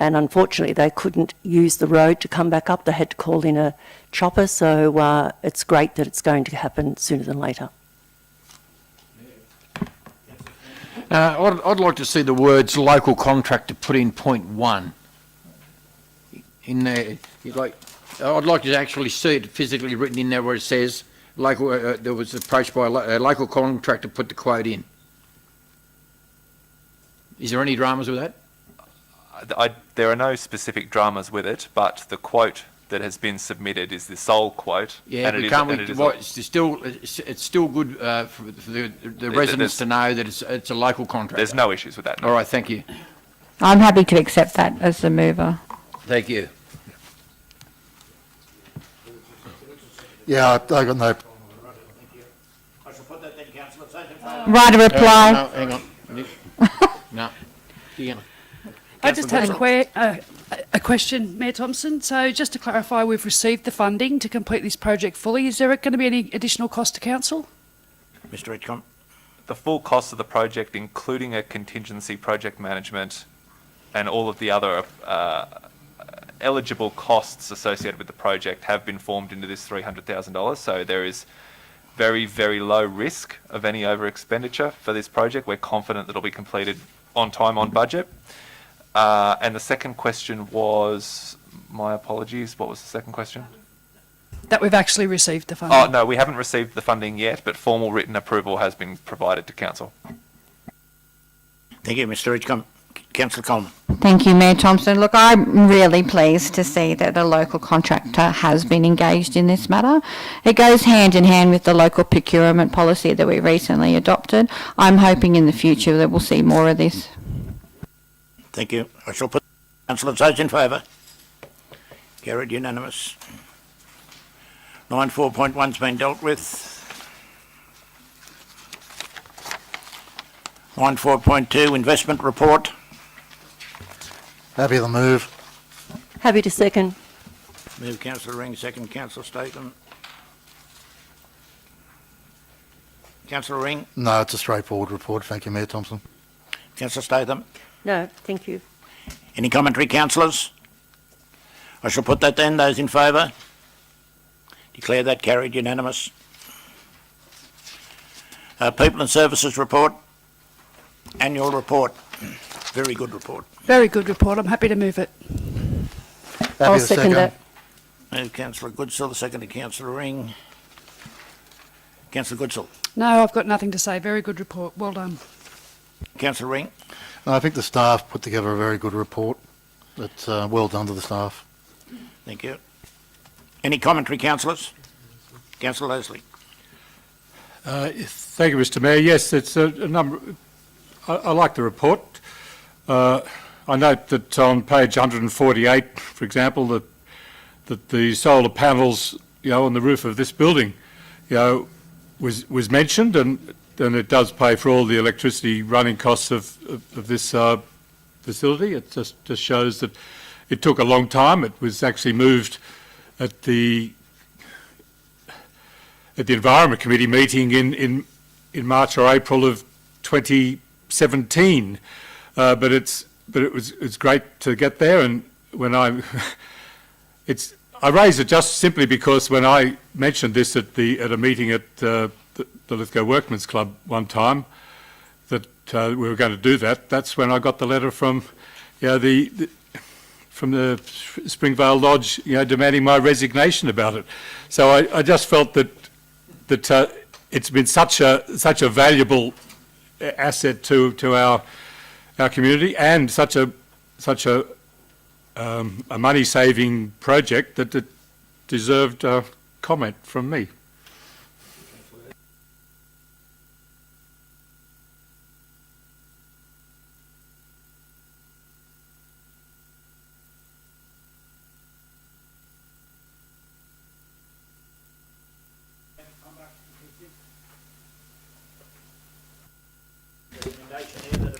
And unfortunately, they couldn't use the road to come back up. They had to call in a chopper, so it's great that it's going to happen sooner than later. I'd like to see the words local contractor put in point 1 in there. I'd like to actually see it physically written in there where it says local. There was approached by a local contractor, put the quote in. Is there any dramas with that? There are no specific dramas with it, but the quote that has been submitted is the sole quote. Yeah, but can't we? It's still good for the residents to know that it's a local contractor. There's no issues with that. No. All right, thank you. I'm happy to accept that as the mover. Thank you. Yeah, I got no problem. I shall put that then, Councillor. Right, a reply. No, hang on. No. I just had a question, Mayor Thompson. So just to clarify, we've received the funding to complete this project fully. Is there going to be any additional cost to council? Mr Edgecombe. The full cost of the project, including a contingency project management and all of the other eligible costs associated with the project, have been formed into this $300,000. So there is very, very low risk of any over expenditure for this project. We're confident that it'll be completed on time, on budget. And the second question was My apologies. What was the second question? That we've actually received the funding. Oh, no, we haven't received the funding yet, but formal written approval has been provided to council. Thank you, Mr Ridge. Councillor Coleman. Thank you, Mayor Thompson. Look, I'm really pleased to see that the local contractor has been engaged in this matter. It goes hand in hand with the local procurement policy that we recently adopted. I'm hoping in the future that we'll see more of this. Thank you. I shall put councillors those in favour. Carried unanimous. 9.4.1's been dealt with. 9.4.2 investment report. Happy to move. Happy to second. Move councillor Ring, second councillor Statham. Councillor Ring, No, it's a straightforward report. Thank you, Mayor Thompson. councillor Statham. No, thank you. Any commentary, councillors? I shall put that then. Those in favour? Declare that carried unanimous. People and Services report. Annual report. Very good report. Very good report. I'm happy to move it. Happy I'll to second that. Move councillor Goodsall, second to councillor Ring. Councillor Goodsall. No, I've got nothing to say. Very good report. Well done. Councillor Ring. No, I think the staff put together a very good report. It's well done to the staff. Thank you. Any commentary, councillors? Councillor Leslie. Thank you, Mr Mayor. Yes, it's a number. I like the report. I note that on page 148, for example, that the solar panels, on the roof of this building, was mentioned, and it does pay for all the electricity running costs of this facility. It just shows that it took a long time. It was actually moved at the Environment Committee meeting in March or April of 2017, but it was great to get there. And when I raise it just simply because when I mentioned this at a meeting at the Lithgow Workmen's Club one time, that we were going to do that. That's when I got the letter from from the Springvale Lodge, demanding my resignation about it. So I just felt that it's been such a valuable asset to our community, and such a money saving project that it deserved a comment from me.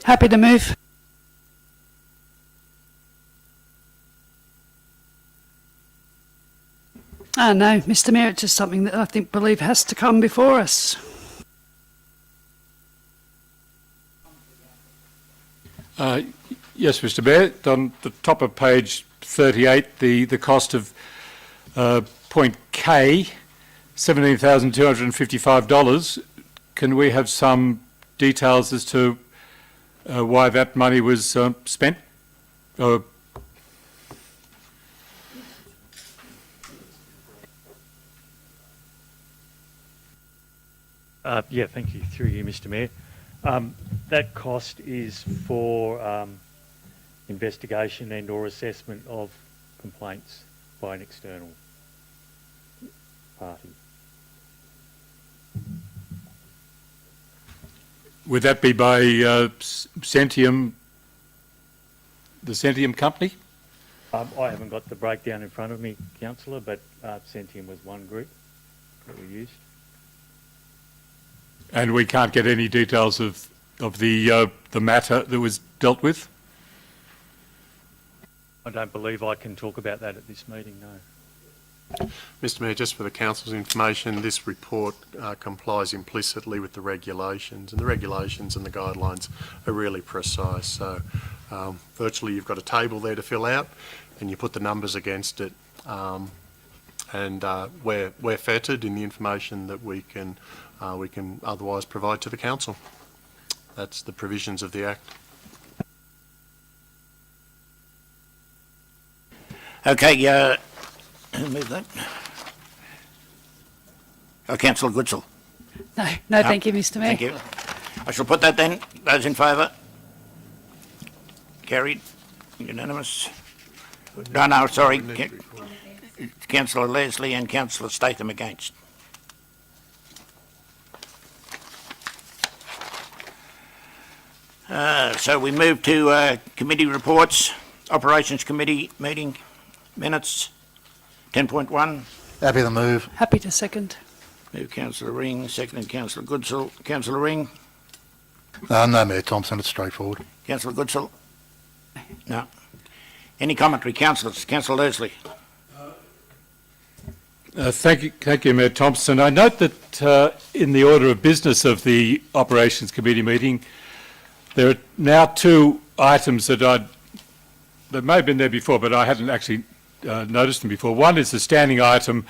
Happy to move. No, Mr Mayor, it's just something that I believe has to come before us. Yes, Mr Mayor. On the top of page 38, the cost of point K, $17,255. Can we have some details as to why that money was spent? Yeah, thank you. Through you, Mr Mayor. That cost is for investigation and or assessment of complaints by an external party. Would that be by Centium, the Centium company? I haven't got the breakdown in front of me, councillor, but Centium was one group that we used. And we can't get any details of the matter that was dealt with? I don't believe I can talk about that at this meeting, no. Mr Mayor, just for the council's information, this report complies implicitly with the regulations, and the regulations and the guidelines are really precise. So virtually you've got a table there to fill out, and you put the numbers against it, and we're fettered in the information that we can otherwise provide to the council. That's the provisions of the Act. Okay, who moved that? Oh, Councillor Goodsall. No, thank you, Mr Mayor. Thank you. I shall put that then. Those in favour? Carried. Unanimous. No, sorry. Councillor Leslie and Councillor Statham against. So we move to committee reports. Operations Committee meeting minutes 10.1. Happy to move. Happy to second. Move Councillor Ring, seconded Councillor Goodsall. Councillor Ring, No, Mayor Thompson, it's straightforward. Councillor Goodsall? No. Any commentary, councillors? Councillor Leslie? Thank you, Mayor Thompson. I note that in the order of business of the Operations Committee meeting, there are now two items that may have been there before, but I hadn't actually noticed them before. One is the standing item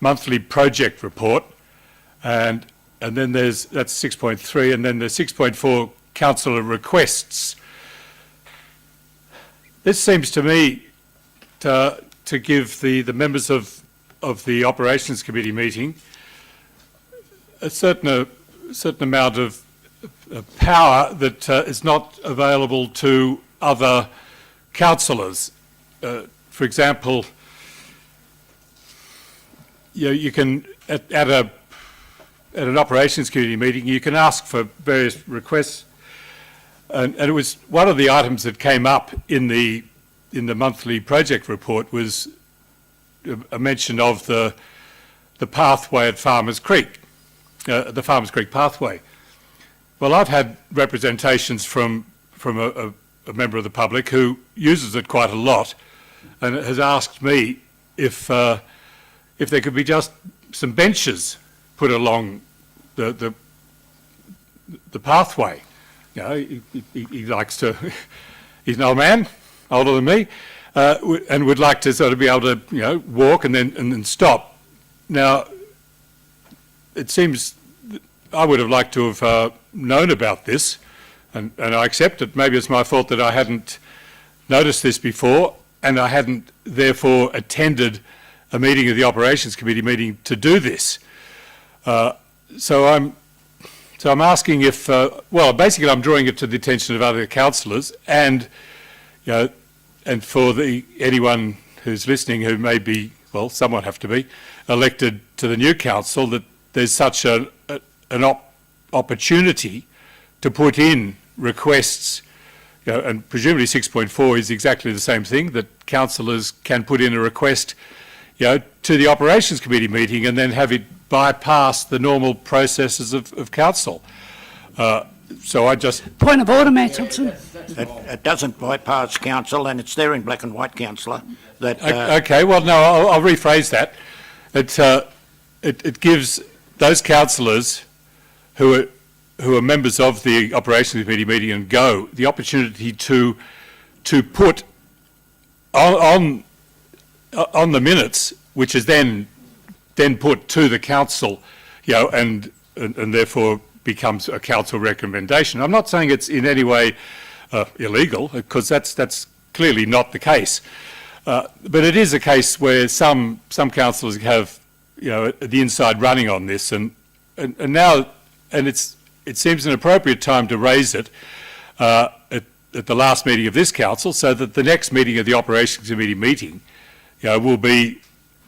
monthly project report, and then that's 6.3, and then the 6.4 councillor requests. This seems to me to give the members of the Operations Committee meeting a certain amount of power that is not available to other councillors. For example, you can at an Operations Committee meeting you can ask for various requests, and it was one of the items that came up in the monthly project report was a mention of the pathway at Farmers Creek, the Farmers Creek pathway. Well, I've had representations from a member of the public who uses it quite a lot, and has asked me if there could be just some benches put along the pathway. You know, he likes to. He's an old man, older than me, and would like to sort of be able to, walk and then stop. Now, it seems I would have liked to have known about this, and I accept it. Maybe it's my fault that I hadn't noticed this before, and I hadn't therefore attended a meeting of the Operations Committee meeting to do this. So I'm asking if, basically I'm drawing it to the attention of other councillors, and and for anyone who's listening who may be, someone have to be elected to the new council, that there's such an opportunity to put in requests, and presumably 6.4 is exactly the same thing, that councillors can put in a request, to the Operations Committee meeting and then have it bypass the normal processes of council. So I just... Point of order, Mayor Thompson. It doesn't bypass council, and it's there in black and white, councillor. That okay, well, no, I'll rephrase that. It gives those councillors who are members of the Operations Committee meeting and go the opportunity to put on the minutes, which is then put to the council, and therefore becomes a council recommendation. I'm not saying it's in any way illegal, because that's clearly not the case. But it is a case where some councillors have, the inside running on this, and now, and it seems an appropriate time to raise it at the last meeting of this council, so that the next meeting of the Operations Committee meeting, will be,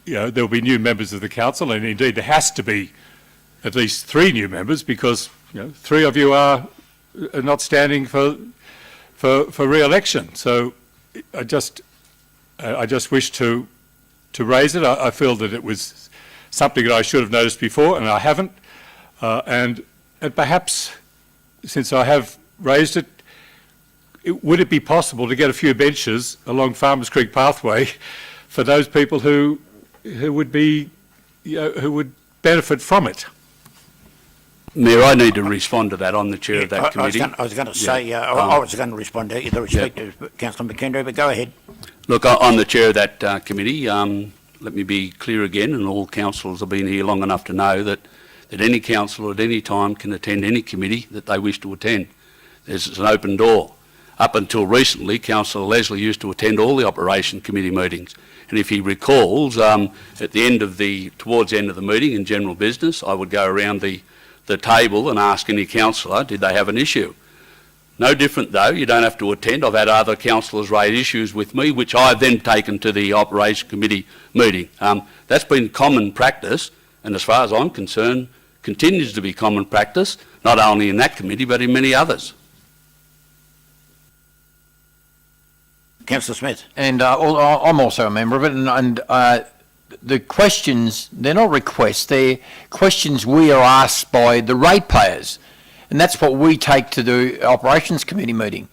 there'll be new members of the council, and indeed there has to be at least 3 new members, because 3 of you are not standing for re-election. So I just wish to raise it. I feel that it was something that I should have noticed before, and I haven't. And perhaps, since I have raised it, would it be possible to get a few benches along Farmers Creek pathway for those people who would be, who would benefit from it? Mayor, I need to respond to that. I'm the chair of that committee. I was going to say, I was going to respond to the respect to Councillor McKendry, but go ahead. Look, I'm the chair of that committee. Let me be clear again, and all councillors have been here long enough to know that any councillor at any time can attend any committee that they wish to attend. There's an open door. Up until recently, Councillor Leslie used to attend all the Operation Committee meetings. And if he recalls, at the end of towards the end of the meeting in general business, I would go around the table and ask any councillor, did they have an issue? No different though, you don't have to attend. I've had other councillors raise issues with me, which I've then taken to the Operation Committee meeting. That's been common practice, and as far as I'm concerned, continues to be common practice, not only in that committee, but in many others. Councillor Smith. And I'm also a member of it, and the questions, they're not requests, they're questions we are asked by the ratepayers. And that's what we take to the Operations Committee meeting.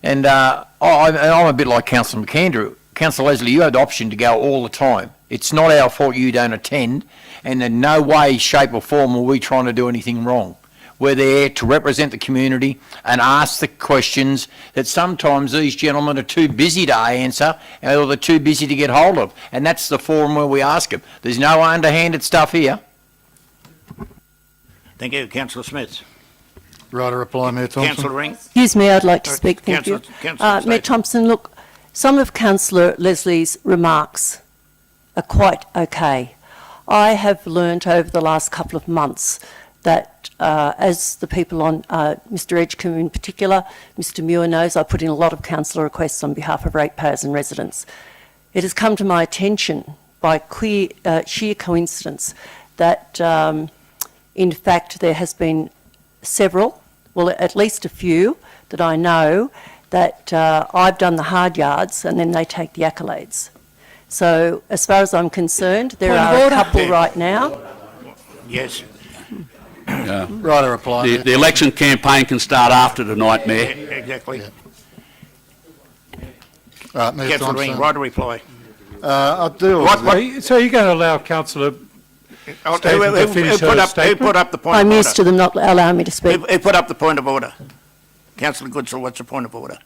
And I'm a bit like Councillor McAndrew. Councillor Leslie, you have the option to go all the time. It's not our fault you don't attend, and in no way, shape or form are we trying to do anything wrong. We're there to represent the community and ask the questions that sometimes these gentlemen are too busy to answer, or they're too busy to get hold of. And that's the forum where we ask them. There's no underhanded stuff here. Thank you. Councillor Smith. Right, a reply, Mayor Thompson. Councillor Ring. Excuse me, I'd like to speak, thank you. Councillor Mayor Thompson, look, some of Councillor Leslie's remarks are quite okay. I have learnt over the last couple of months that as the people on, Mr Edgecombe in particular, Mr Muir knows, I put in a lot of councillor requests on behalf of ratepayers and residents. It has come to my attention by sheer coincidence that in fact there has been several, well at least a few that I know, that I've done the hard yards and then they take the accolades. So as far as I'm concerned, there are a couple right now. Yes. Right, a reply. The election campaign can start after tonight, Mayor. Exactly. Yeah. Right, Mayor Councillor Ring, Thompson. right a reply. I do. So you're going to allow Councillor Who Statham to finish her statement? put up the point I'm of used to order? them not allowing me to speak. Who put up the point of order? Councillor Goodsall, what's the point of order?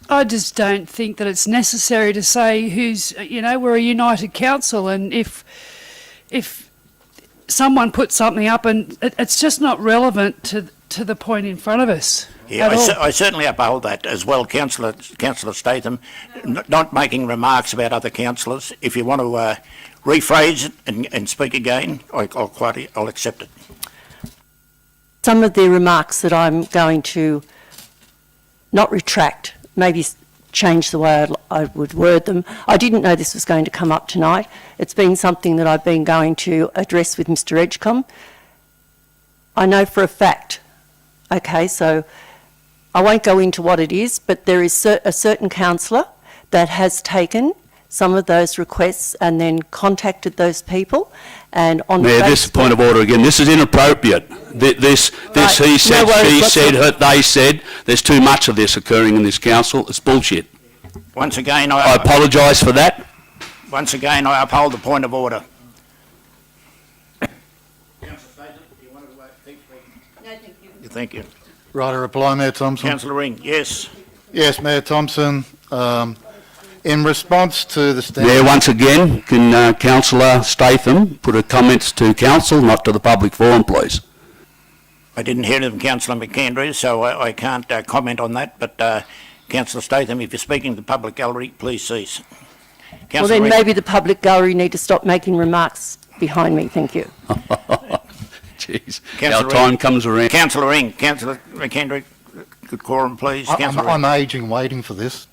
I just don't think that it's necessary to say who's, we're a united council, and if someone puts something up and it's just not relevant to the point in front of us. Yeah, at all. I certainly uphold that as well, Councillor Statham, not making remarks about other councillors. If you want to rephrase it and speak again, I'll accept it. Some of the remarks that I'm going to not retract, maybe change the way I would word them. I didn't know this was going to come up tonight. It's been something that I've been going to address with Mr Edgecombe. I know for a fact, okay, so I won't go into what it is, but there is a certain councillor that has taken some of those requests and then contacted those people, and on the Mayor, basis... this is point of order again. This is inappropriate. This Right, he said, no worries, she what's said, the- they said. There's too much of this occurring in this council. It's bullshit. Once again, I apologise for that. Once again, I uphold the point of order. Councillor Statham, do you want to keep speaking? No, thank you. Thank you. Right, a reply, Mayor Thompson. Councillor Ring, yes. Yes, Mayor Thompson. In response to the standing... Mayor, once again, can Councillor Statham put her comments to council, not to the public forum, please? I didn't hear them, Councillor McAndrew, so I can't comment on that, but Councillor Statham, if you're speaking to the public gallery, please cease. Well, Councillor then Ring. maybe the public gallery need to stop making remarks behind me, thank you. Jeez, Councillor our time Ring. comes around. Councillor Ring, Councillor McAndrew, good quorum, please. Councillor I'm Ring. ageing waiting for this.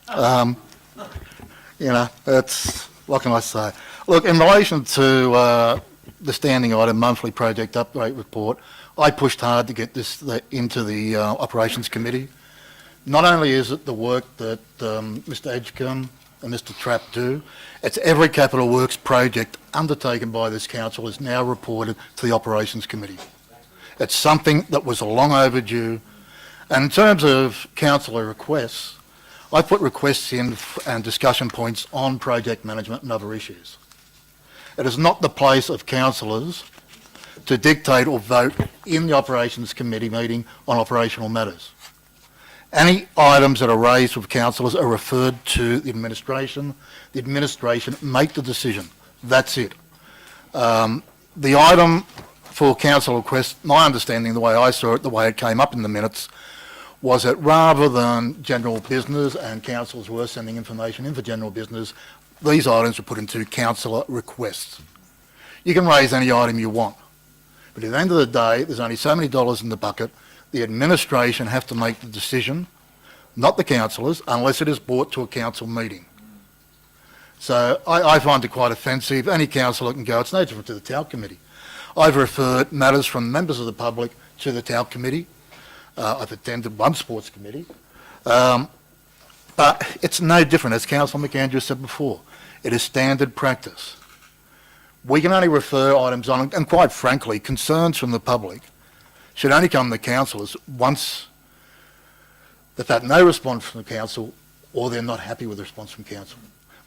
It's, what can I say? Look, in relation to the standing item monthly project update report, I pushed hard to get this into the Operations Committee. Not only is it the work that Mr Edgecombe and Mr Trapp do, it's every capital works project undertaken by this council is now reported to the Operations Committee. It's something that was long overdue. And in terms of councillor requests, I put requests in and discussion points on project management and other issues. It is not the place of councillors to dictate or vote in the Operations Committee meeting on operational matters. Any items that are raised with councillors are referred to the administration. The administration make the decision. That's it. The item for council request, my understanding, the way I saw it, the way it came up in the minutes, was that rather than general business and councillors were sending information in for general business, these items were put into councillor requests. You can raise any item you want, but at the end of the day, there's only so many dollars in the bucket. The administration have to make the decision, not the councillors, unless it is brought to a council meeting. So I find it quite offensive. Any councillor can go, it's no different to the TAL committee. I've referred matters from members of the public to the TAL committee. I've attended one sports committee. But it's no different, as Councillor McAndrew said before. It is standard practice. We can only refer items on, and quite frankly, concerns from the public should only come to councillors once they've had no response from the council or they're not happy with the response from council.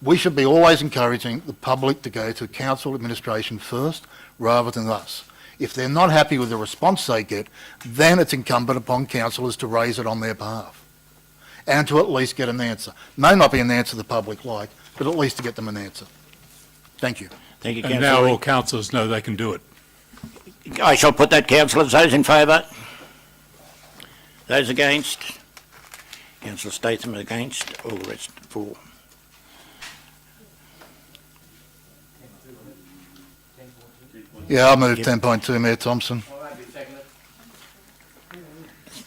We should be always encouraging the public to go to council administration first rather than us. If they're not happy with the response they get, then it's incumbent upon councillors to raise it on their behalf and to at least get an answer. May not be an answer the public like, but at least to get them an answer. Thank you. Thank you, And Councillor. now all councillors know they can do it. I shall put that, councillors. Those in favour? Those against? Councillor Statham against. All the rest for. Yeah, I'll move 10.2, Mayor Thompson.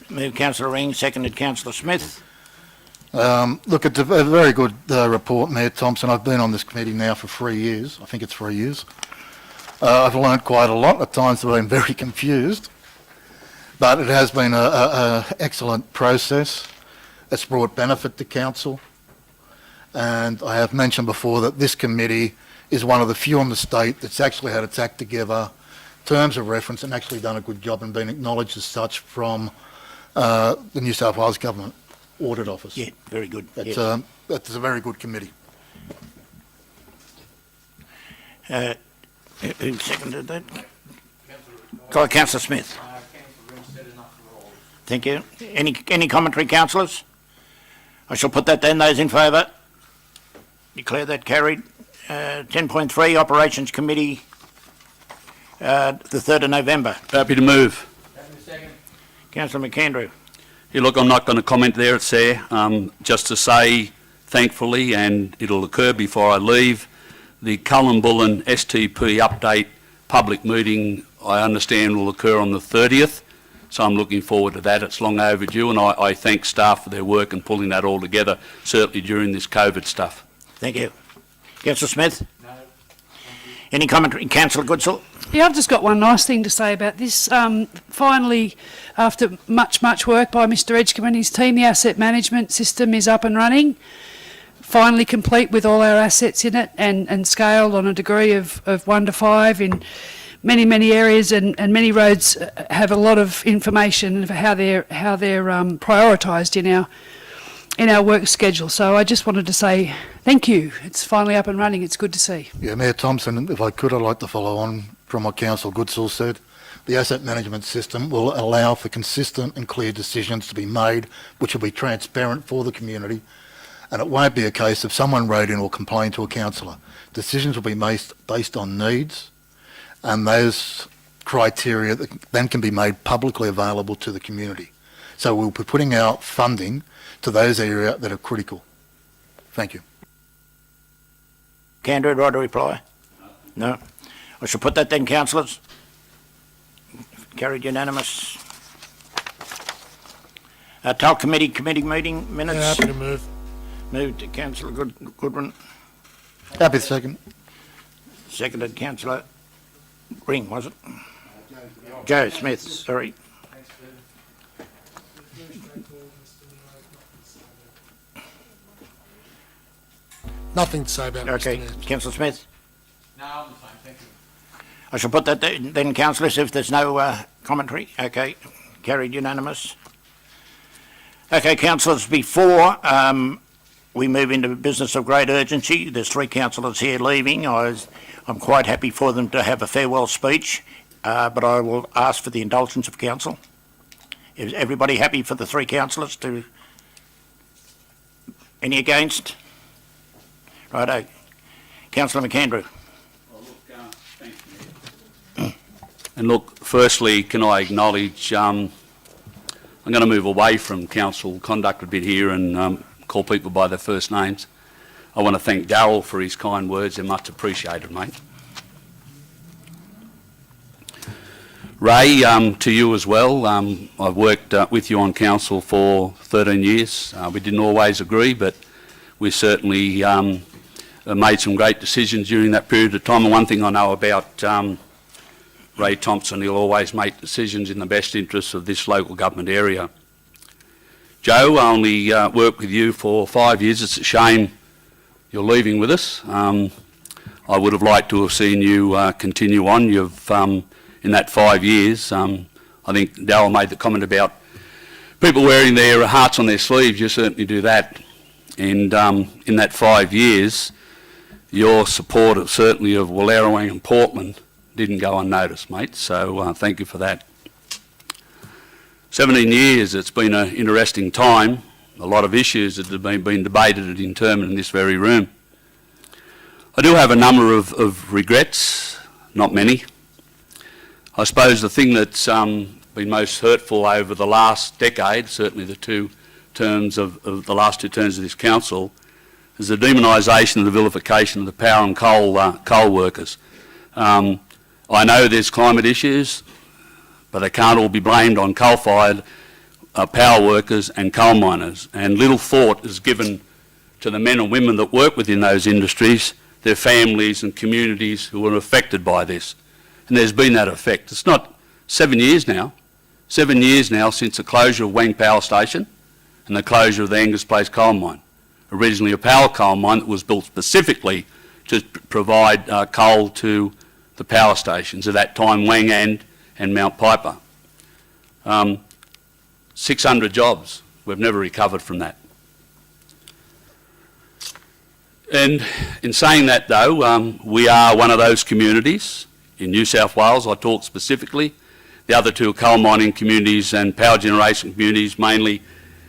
Moved Councillor Ring, seconded Councillor Smith. Look, it's a very good report, Mayor Thompson. I've been on this committee now for 3 years. I think it's 3 years. I've learnt quite a lot. At times I've been very confused. But it has been an excellent process. It's brought benefit to council. And I have mentioned before that this committee is one of the few in the state that's actually had its act together, terms of reference, and actually done a good job and been acknowledged as such from the New South Wales Government Audit Office. Yeah, very good. That's a very good committee. Who seconded that? Councillor Smith. Thank you. Any commentary, councillors? I shall put that then. Those in favour? Declare that carried. 10.3, Operations Committee, the 3rd of November. Happy to move. Councillor McAndrew. Yeah, look, I'm not going to comment there, it's there. Just to say, thankfully, and it'll occur before I leave, the Cullenbullen STP update public meeting, I understand, will occur on the 30th. So I'm looking forward to that. It's long overdue, and I thank staff for their work in pulling that all together, certainly during this COVID stuff. Thank you. Councillor Smith? No. Any commentary? Councillor Goodsall? Yeah, I've just got one nice thing to say about this. Finally, after much work by Mr Edgecombe and his team, the asset management system is up and running, finally complete with all our assets in it and scaled on a degree of 1 to 5 in many areas, and many roads have a lot of information of how they're prioritised in our work schedule. So I just wanted to say thank you. It's finally up and running. It's good to see. Yeah, Mayor Thompson, if I could, I'd like to follow on from what Councillor Goodsall said. The asset management system will allow for consistent and clear decisions to be made, which will be transparent for the community, and it won't be a case of someone wrote in or complained to a councillor. Decisions will be made based on needs, and those criteria then can be made publicly available to the community. So we'll be putting out funding to those areas that are critical. Thank you. Canberra, right to reply? No. I shall put that then, councillors. Carried unanimous. TAL committee meeting minutes. Yeah, happy to move. Moved to Councillor Goodwin. Happy to second. Seconded Councillor Ring, was it? Joe Smith, sorry. Nothing to say about it, Okay, Mr Mayor. Councillor Smith. No, I'm fine, thank you. I shall put that then, councillors, if there's no commentary. Okay, carried unanimous. Okay, councillors, before we move into business of great urgency, there's 3 councillors here leaving. I'm quite happy for them to have a farewell speech, but I will ask for the indulgence of council. Is everybody happy for the 3 councillors to... Any against? Righto. Councillor McAndrew. And look, firstly, can I acknowledge I'm going to move away from council conduct a bit here and call people by their first names. I want to thank Darryl for his kind words. They're much appreciated, mate. Ray, to you as well. I've worked with you on council for 13 years. We didn't always agree, but we certainly made some great decisions during that period of time. And one thing I know about Ray Thompson, he'll always make decisions in the best interests of this local government area. Joe, I only worked with you for 5 years. It's a shame you're leaving with us. I would have liked to have seen you continue on. You've in that 5 years, I think Darryl made the comment about people wearing their hearts on their sleeves. You certainly do that. And in that 5 years, your support certainly of Wallerawang and Portland didn't go unnoticed, mate. So thank you for that. 17 years, it's been an interesting time. A lot of issues that have been debated and determined in this very room. I do have a number of regrets, not many. I suppose the thing that's been most hurtful over the last decade, certainly the two terms of the last 2 terms of this council, is the demonisation and the vilification of the power and coal workers. I know there's climate issues, but they can't all be blamed on coal-fired power workers and coal miners. And little thought is given to the men and women that work within those industries, their families and communities who are affected by this. And there's been that effect. It's not 7 years now. 7 years now since the closure of Wang Power Station and the closure of the Angus Place coal mine. Originally a power coal mine that was built specifically to provide coal to the power stations, at that time Wang and Mount Piper. 600 jobs. We've never recovered from that. And in saying that though, we are one of those communities in New South Wales. I talk specifically. The other 2 are coal mining communities and power generation communities, mainly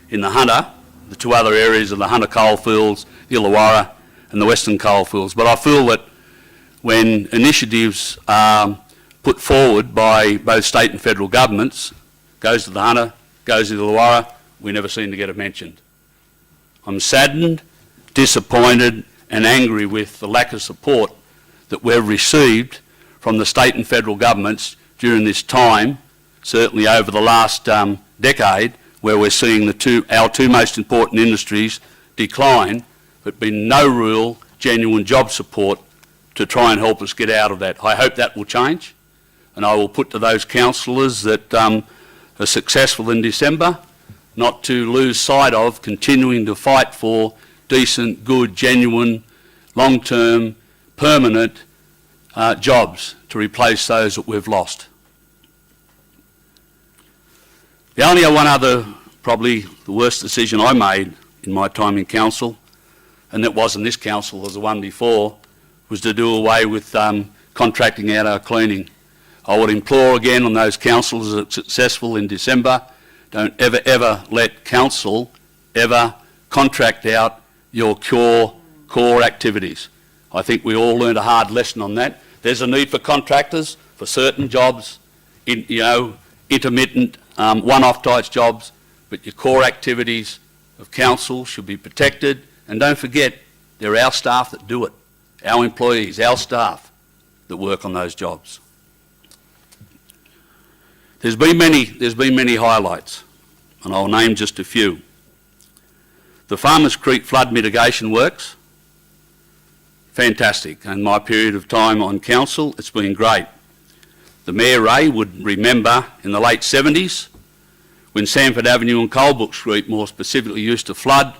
in the Hunter, the 2 other areas of the Hunter coalfields, the Illawarra and the Western coalfields. But I feel that when initiatives are put forward by both state and federal governments, goes to the Hunter, goes to the Illawarra, we never seem to get it mentioned. I'm saddened, disappointed and angry with the lack of support that we've received from the state and federal governments during this time, certainly over the last decade, where we're seeing our two most important industries decline, but been no real genuine job support to try and help us get out of that. I hope that will change, and I will put to those councillors that are successful in December not to lose sight of continuing to fight for decent, good, genuine, long-term, permanent jobs to replace those that we've lost. The only one other, probably the worst decision I made in my time in council, and that wasn't this council, it was the one before, was to do away with contracting out our cleaning. I would implore again on those councillors that are successful in December, don't ever let council ever contract out your core activities. I think we all learned a hard lesson on that. There's a need for contractors for certain jobs, intermittent, one-off type jobs, but your core activities of council should be protected. And don't forget, they're our staff that do it, our employees, our staff that work on those jobs. There's been many highlights, and I'll name just a few. The Farmers Creek flood mitigation works, fantastic. In my period of time on council, it's been great. The Mayor Ray would remember in the late 70s when Sanford Avenue and Colebrook Street more specifically used to flood,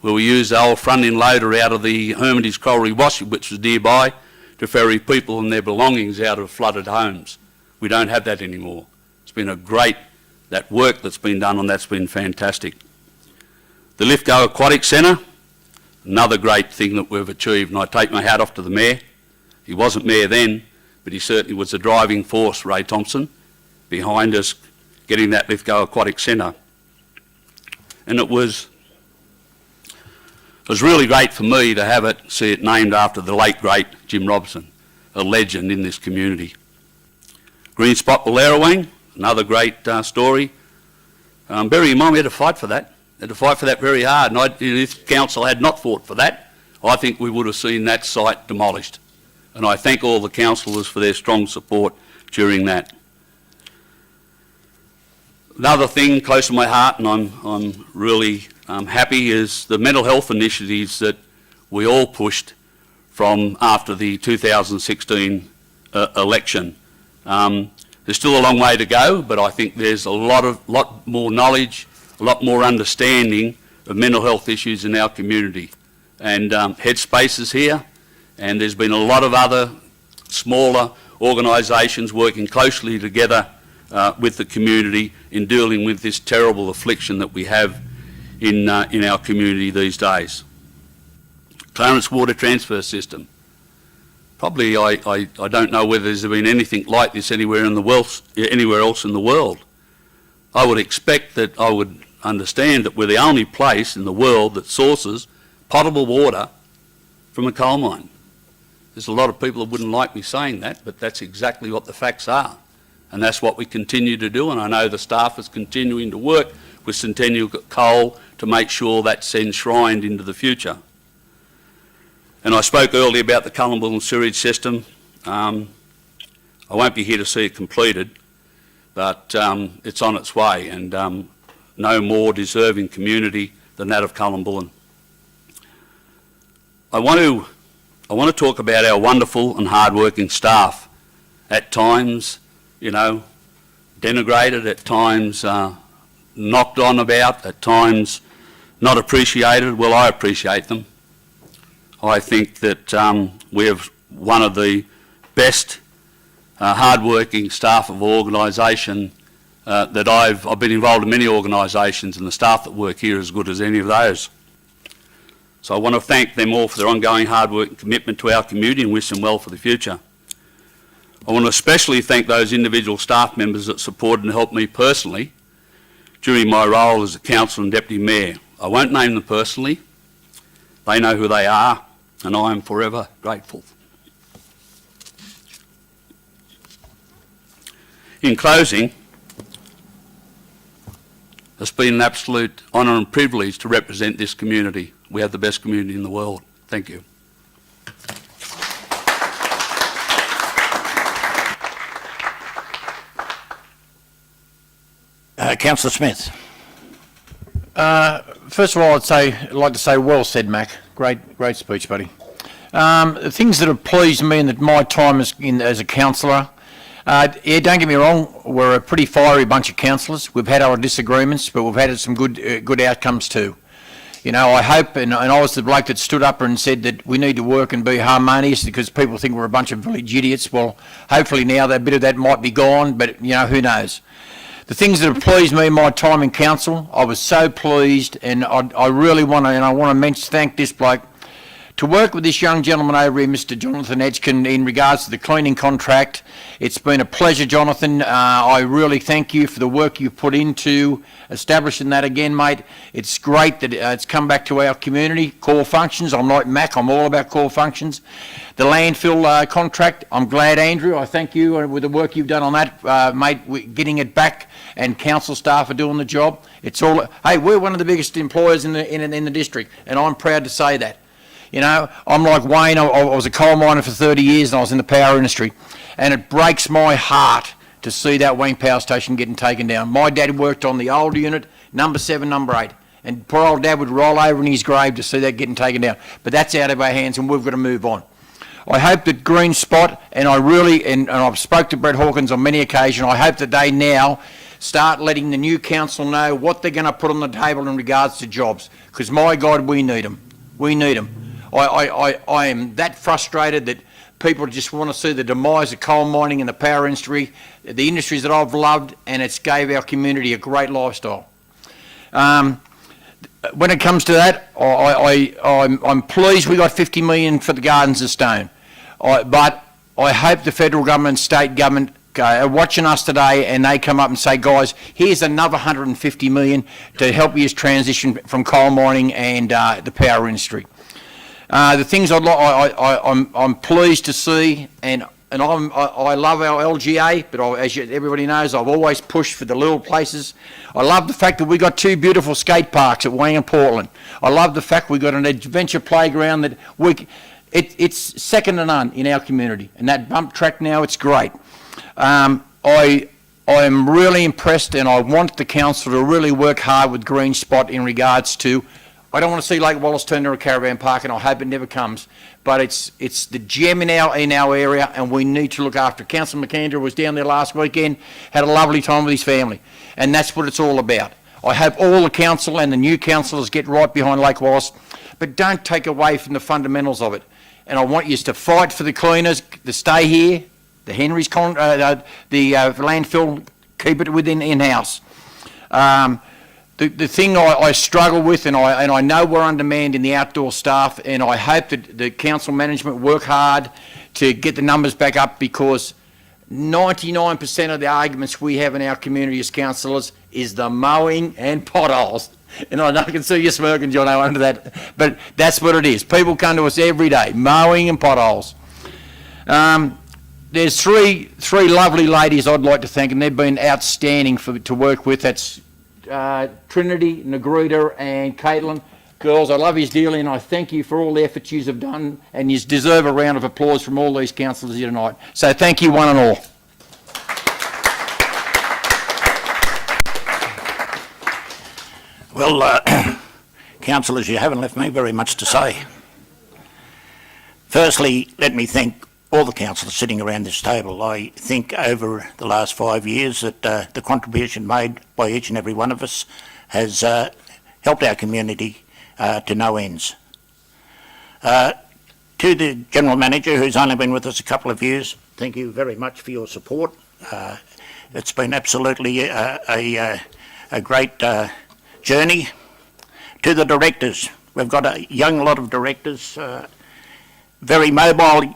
where we used the old front-end loader out of the Hermitage Colliery Wash, which was nearby, to ferry people and their belongings out of flooded homes. We don't have that anymore. It's been that work that's been done on that's been fantastic. The Lithgow Aquatic Centre, another great thing that we've achieved, and I take my hat off to the Mayor. He wasn't Mayor then, but he certainly was the driving force, Ray Thompson, behind us getting that Lithgow Aquatic Centre. And it was really great for me to see it named after the late great Jim Robson, a legend in this community. Green Spot Wallerawang, another great story. Bearing in mind we had to fight for that. Had to fight for that very hard. And if council had not fought for that, I think we would have seen that site demolished. And I thank all the councillors for their strong support during that. Another thing close to my heart, and I'm really happy, is the mental health initiatives that we all pushed from after the 2016 election. There's still a long way to go, but I think there's a lot more knowledge, a lot more understanding of mental health issues in our community. And Headspace is here, and there's been a lot of other smaller organisations working closely together with the community in dealing with this terrible affliction that we have in our community these days. Clarence Water Transfer System. Probably I don't know whether there's been anything like this anywhere else in the world. I would expect that I would understand that we're the only place in the world that sources potable water from a coal mine. There's a lot of people that wouldn't like me saying that, but that's exactly what the facts are. And that's what we continue to do, and I know the staff is continuing to work with Centennial Coal to make sure that's enshrined into the future. And I spoke earlier about the Cullenbullen sewage system. I won't be here to see it completed, but it's on its way, and no more deserving community than that of Cullenbullen. I want to talk about our wonderful and hard-working staff. At times, denigrated, at times knocked on about, at times not appreciated. Well, I appreciate them. I think that we have one of the best hard-working staff of organisation that I've been involved in many organisations, and the staff that work here are as good as any of those. So I want to thank them all for their ongoing hard work and commitment to our community and wish them well for the future. I want to especially thank those individual staff members that supported and helped me personally during my role as a councillor and deputy mayor. I won't name them personally. They know who they are, and I am forever grateful. In closing, it's been an absolute honour and privilege to represent this community. We have the best community in the world. Thank you. Councillor Smith. First of all, I'd like to say, well said, Mac. Great speech, buddy. The things that have pleased me in my time as a councillor, don't get me wrong, we're a pretty fiery bunch of councillors. We've had our disagreements, but we've had some good outcomes too. I hope, and I was the bloke that stood up and said that we need to work and be harmonious because people think we're a bunch of village idiots. Well, hopefully now that bit of that might be gone, but who knows. The things that have pleased me in my time in council, I was so pleased, and I really want to, thank this bloke, to work with this young gentleman over here, Mr. Jonathan Edgkin, in regards to the cleaning contract. It's been a pleasure, Jonathan. I really thank you for the work you've put into establishing that again, mate. It's great that it's come back to our community. Core functions, I'm like Mac, I'm all about core functions. The landfill contract, I'm glad, Andrew, I thank you with the work you've done on that, mate, getting it back, and council staff are doing the job. It's all, hey, we're one of the biggest employers in the district, and I'm proud to say that. I'm like Wayne, I was a coal miner for 30 years and I was in the power industry, and it breaks my heart to see that Wayne Power Station getting taken down. My dad worked on the old unit, number 7, number 8, and poor old dad would roll over in his grave to see that getting taken down. But that's out of our hands and we've got to move on. I hope that Green Spot, and I've spoke to Brett Hawkins on many occasions, I hope that they now start letting the new council know what they're going to put on the table in regards to jobs, because my God, we need them. We need them. I am that frustrated that people just want to see the demise of coal mining and the power industry, the industries that I've loved, and it's gave our community a great lifestyle. When it comes to that, I'm pleased we got 50 million for the Gardens of Stone, but I hope the federal government and state government are watching us today and they come up and say, guys, here's another 150 million to help you transition from coal mining and the power industry. The things I'm pleased to see, and and I love our LGA, but everybody knows, I've always pushed for the little places. I love the fact that we got 2 beautiful skate parks at Wang and Portland. I love the fact we got an adventure playground that it's second to none in our community. And that bump track now, it's great. I am really impressed, and I want the council to really work hard with Green Spot in regards to, I don't want to see Lake Wallace turn into a caravan park, and I hope it never comes, but it's the gem in our area, and we need to look after it. Councillor McAndrew was down there last weekend, had a lovely time with his family, and that's what it's all about. I hope all the council and the new councillors get right behind Lake Wallace, but don't take away from the fundamentals of it. And I want you to fight for the cleaners to stay here, the Henry's, the landfill, keep it within in-house. The thing I struggle with, and I know we're on demand in the outdoor staff, and I hope that the council management work hard to get the numbers back up, because 99% of the arguments we have in our community as councillors is the mowing and potholes. And I can see you smirking, John, under that, but that's what it is. People come to us every day, mowing and potholes. There's three lovely ladies I'd like to thank, and they've been outstanding to work with. That's Trinity, Negrita and Caitlin. Girls, I love you dearly, and I thank you for all the efforts you have done, and you deserve a round of applause from all these councillors here tonight. So thank you one and all. Well, councillors, you haven't left me very much to say. Firstly, let me thank all the councillors sitting around this table. I think over the last 5 years that the contribution made by each and every one of us has helped our community to no ends. To the General Manager, who's only been with us a couple of years, thank you very much for your support. It's been absolutely a great journey. To the directors, we've got a young lot of directors, very mobile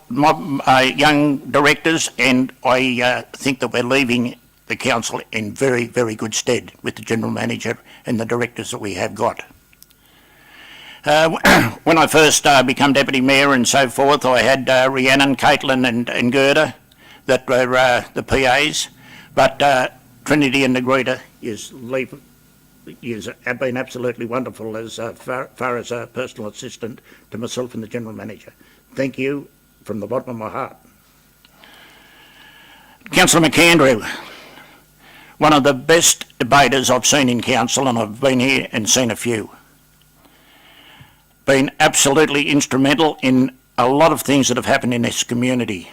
young directors, and I think that we're leaving the council in very, very good stead with the General Manager and the directors that we have got. When I first became Deputy Mayor and so forth, I had Rhiannon, Caitlin and Gerda that were the PAs, but Trinity and Negrita have been absolutely wonderful as far as a personal assistant to myself and the General Manager. Thank you from the bottom of my heart. Councillor McAndrew, one of the best debaters I've seen in council, and I've been here and seen a few. Been absolutely instrumental in a lot of things that have happened in this community.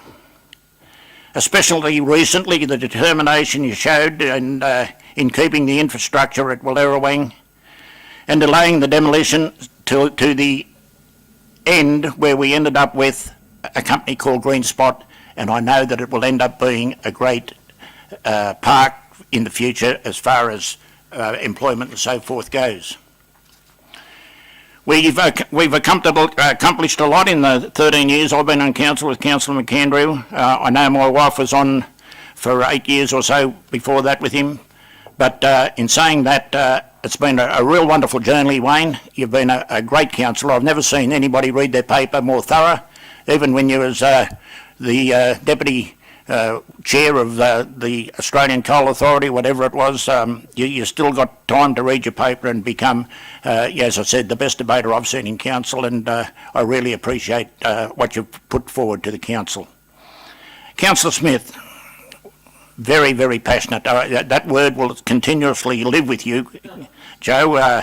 Especially recently, the determination you showed in keeping the infrastructure at Wallerawang and delaying the demolition to the end where we ended up with a company called Green Spot, and I know that it will end up being a great park in the future as far as employment and so forth goes. We've accomplished a lot in the 13 years I've been on council with Councillor McAndrew. I know my wife was on for 8 years or so before that with him, but in saying that, it's been a real wonderful journey, Wayne. You've been a great councillor. I've never seen anybody read their paper more thorough, even when you was the deputy chair of the Australian Coal Authority, whatever it was. You still got time to read your paper and become, as I said, the best debater I've seen in council, and I really appreciate what you've put forward to the council. Councillor Smith, very, very passionate. That word will continuously live with you, Joe.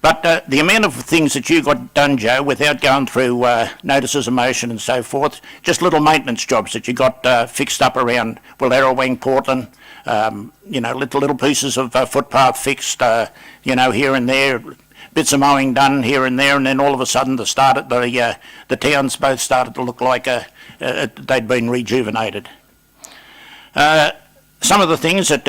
But the amount of things that you got done, Joe, without going through notices of motion and so forth, just little maintenance jobs that you got fixed up around Wallerawang, Portland, little pieces of footpath fixed, here and there, bits of mowing done here and there, and then all of a sudden the towns both started to look like they'd been rejuvenated. Some of the things that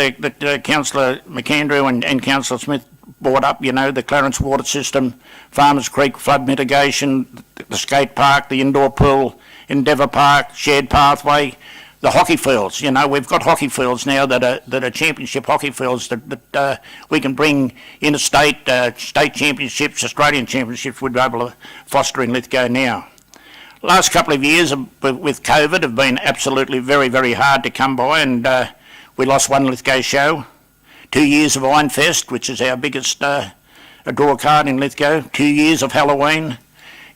Councillor McAndrew and Councillor Smith brought up, the Clarence water system, Farmers Creek flood mitigation, the skate park, the indoor pool, Endeavour Park, shared pathway, the hockey fields. We've got hockey fields now that are championship hockey fields that we can bring interstate, state championships, Australian championships we'd be able to foster in Lithgow now. Last couple of years with COVID have been absolutely very, very hard to come by, and we lost one Lithgow show. 2 years of Ironfest, which is our biggest draw card in Lithgow. 2 years of Halloween.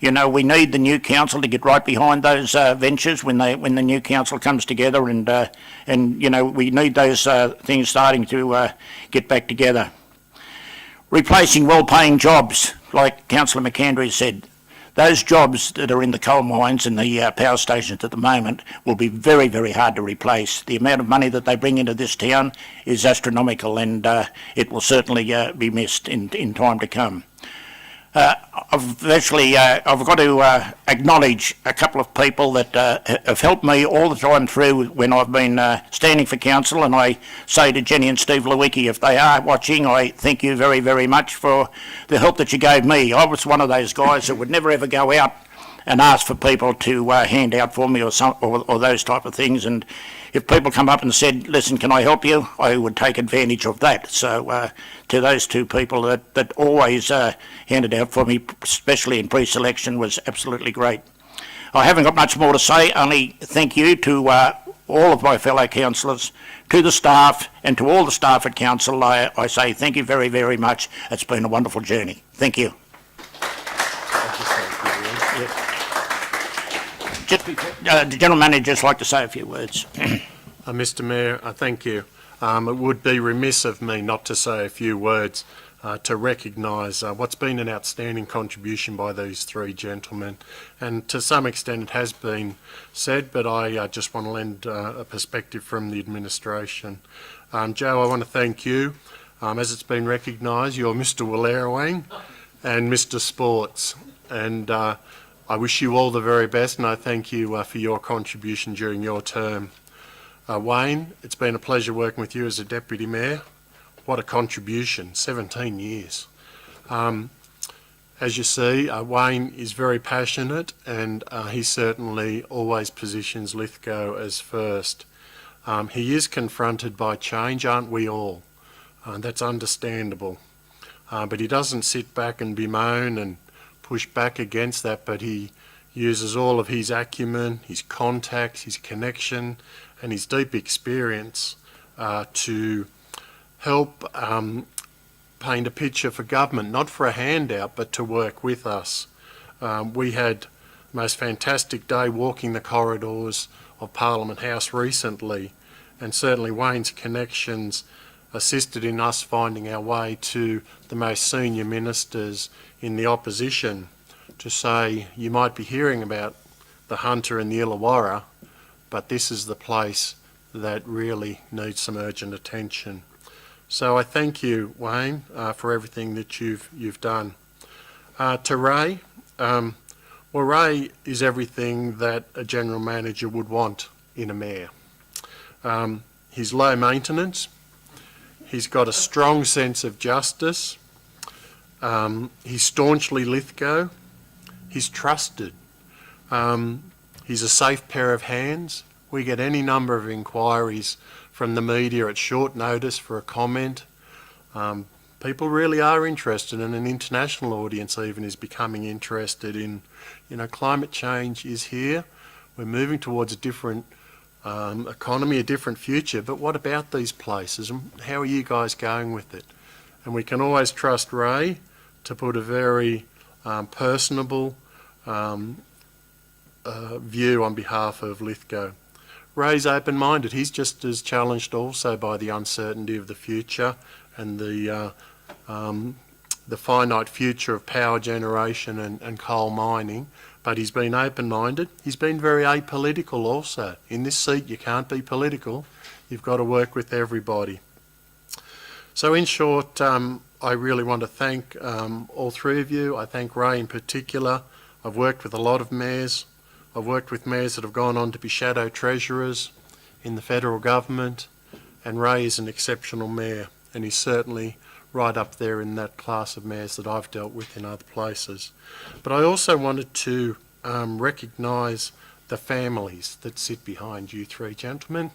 You know, we need the new council to get right behind those ventures when the new council comes together, and you know, we need those things starting to get back together. Replacing well-paying jobs, like Councillor McAndrew said. Those jobs that are in the coal mines and the power stations at the moment will be very, very hard to replace. The amount of money that they bring into this town is astronomical, and it will certainly be missed in time to come. I've got to acknowledge a couple of people that have helped me all the time through when I've been standing for council, and I say to Jenny and Steve Lewicki, if they are watching, I thank you very, very much for the help that you gave me. I was one of those guys that would never ever go out and ask for people to hand out for me or those type of things, and if people come up and said, listen, can I help you, I would take advantage of that. So to those two people that always handed out for me, especially in pre-selection, was absolutely great. I haven't got much more to say, only thank you to all of my fellow councillors, to the staff and to all the staff at council. I say thank you very, very much. It's been a wonderful journey. Thank you. The General Manager just like to say a few words. Mr Mayor, thank you. It would be remiss of me not to say a few words to recognise what's been an outstanding contribution by these three gentlemen, and to some extent it has been said, but I just want to lend a perspective from the administration. Joe, I want to thank you. As it's been recognised, you're Mr Wallerawang and Mr Sports, and I wish you all the very best, and I thank you for your contribution during your term. Wayne, it's been a pleasure working with you as a Deputy Mayor. What a contribution, 17 years. As you see, Wayne is very passionate, and he certainly always positions Lithgow as first. He is confronted by change, aren't we all? That's understandable. But he doesn't sit back and bemoan and push back against that, but he uses all of his acumen, his contacts, his connection and his deep experience to help paint a picture for government, not for a handout, but to work with us. We had the most fantastic day walking the corridors of Parliament House recently, and certainly Wayne's connections assisted in us finding our way to the most senior ministers in the opposition to say, you might be hearing about the Hunter and the Illawarra, but this is the place that really needs some urgent attention. So I thank you, Wayne, for everything that you've done. To Ray, well, Ray is everything that a general manager would want in a mayor. He's low maintenance. He's got a strong sense of justice. He's staunchly Lithgow. He's trusted. He's a safe pair of hands. We get any number of inquiries from the media at short notice for a comment. People really are interested, and an international audience even is becoming interested in, you know, climate change is here. We're moving towards a different economy, a different future, but what about these places and how are you guys going with it? And we can always trust Ray to put a very personable view on behalf of Lithgow. Ray's open-minded. He's just as challenged also by the uncertainty of the future and the finite future of power generation and coal mining, but he's been open-minded. He's been very apolitical also. In this seat you can't be political. You've got to work with everybody. So in short, I really want to thank all three of you. I thank Ray in particular. I've worked with a lot of mayors. I've worked with mayors that have gone on to be shadow treasurers in the federal government, and Ray is an exceptional mayor, and he's certainly right up there in that class of mayors that I've dealt with in other places. But I also wanted to recognise the families that sit behind you three gentlemen,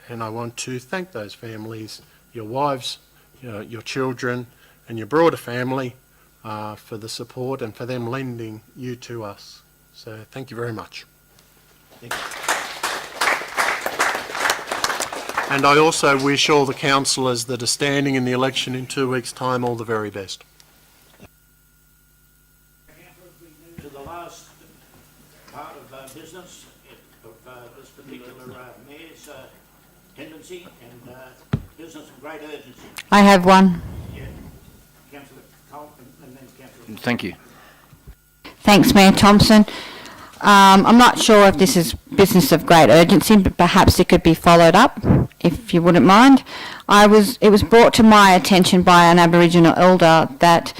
and I want to thank those families, your wives, your children and your broader family for the support and for them lending you to us. So thank you very much. Thank you. And I also wish all the councillors that are standing in the election in 2 weeks' time all the very best. To the last part of business of this particular mayor's tendency and business of great urgency. I have one. Yeah. Councillor Cole and then Councillor. Thank you. Thanks, Mayor Thompson. I'm not sure if this is business of great urgency, but perhaps it could be followed up, if you wouldn't mind. It was brought to my attention by an Aboriginal elder that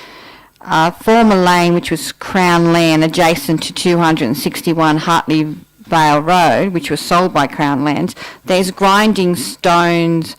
former lane, which was Crown land adjacent to 261 Hartley Vale Road, which was sold by Crown Lands, there's grinding stones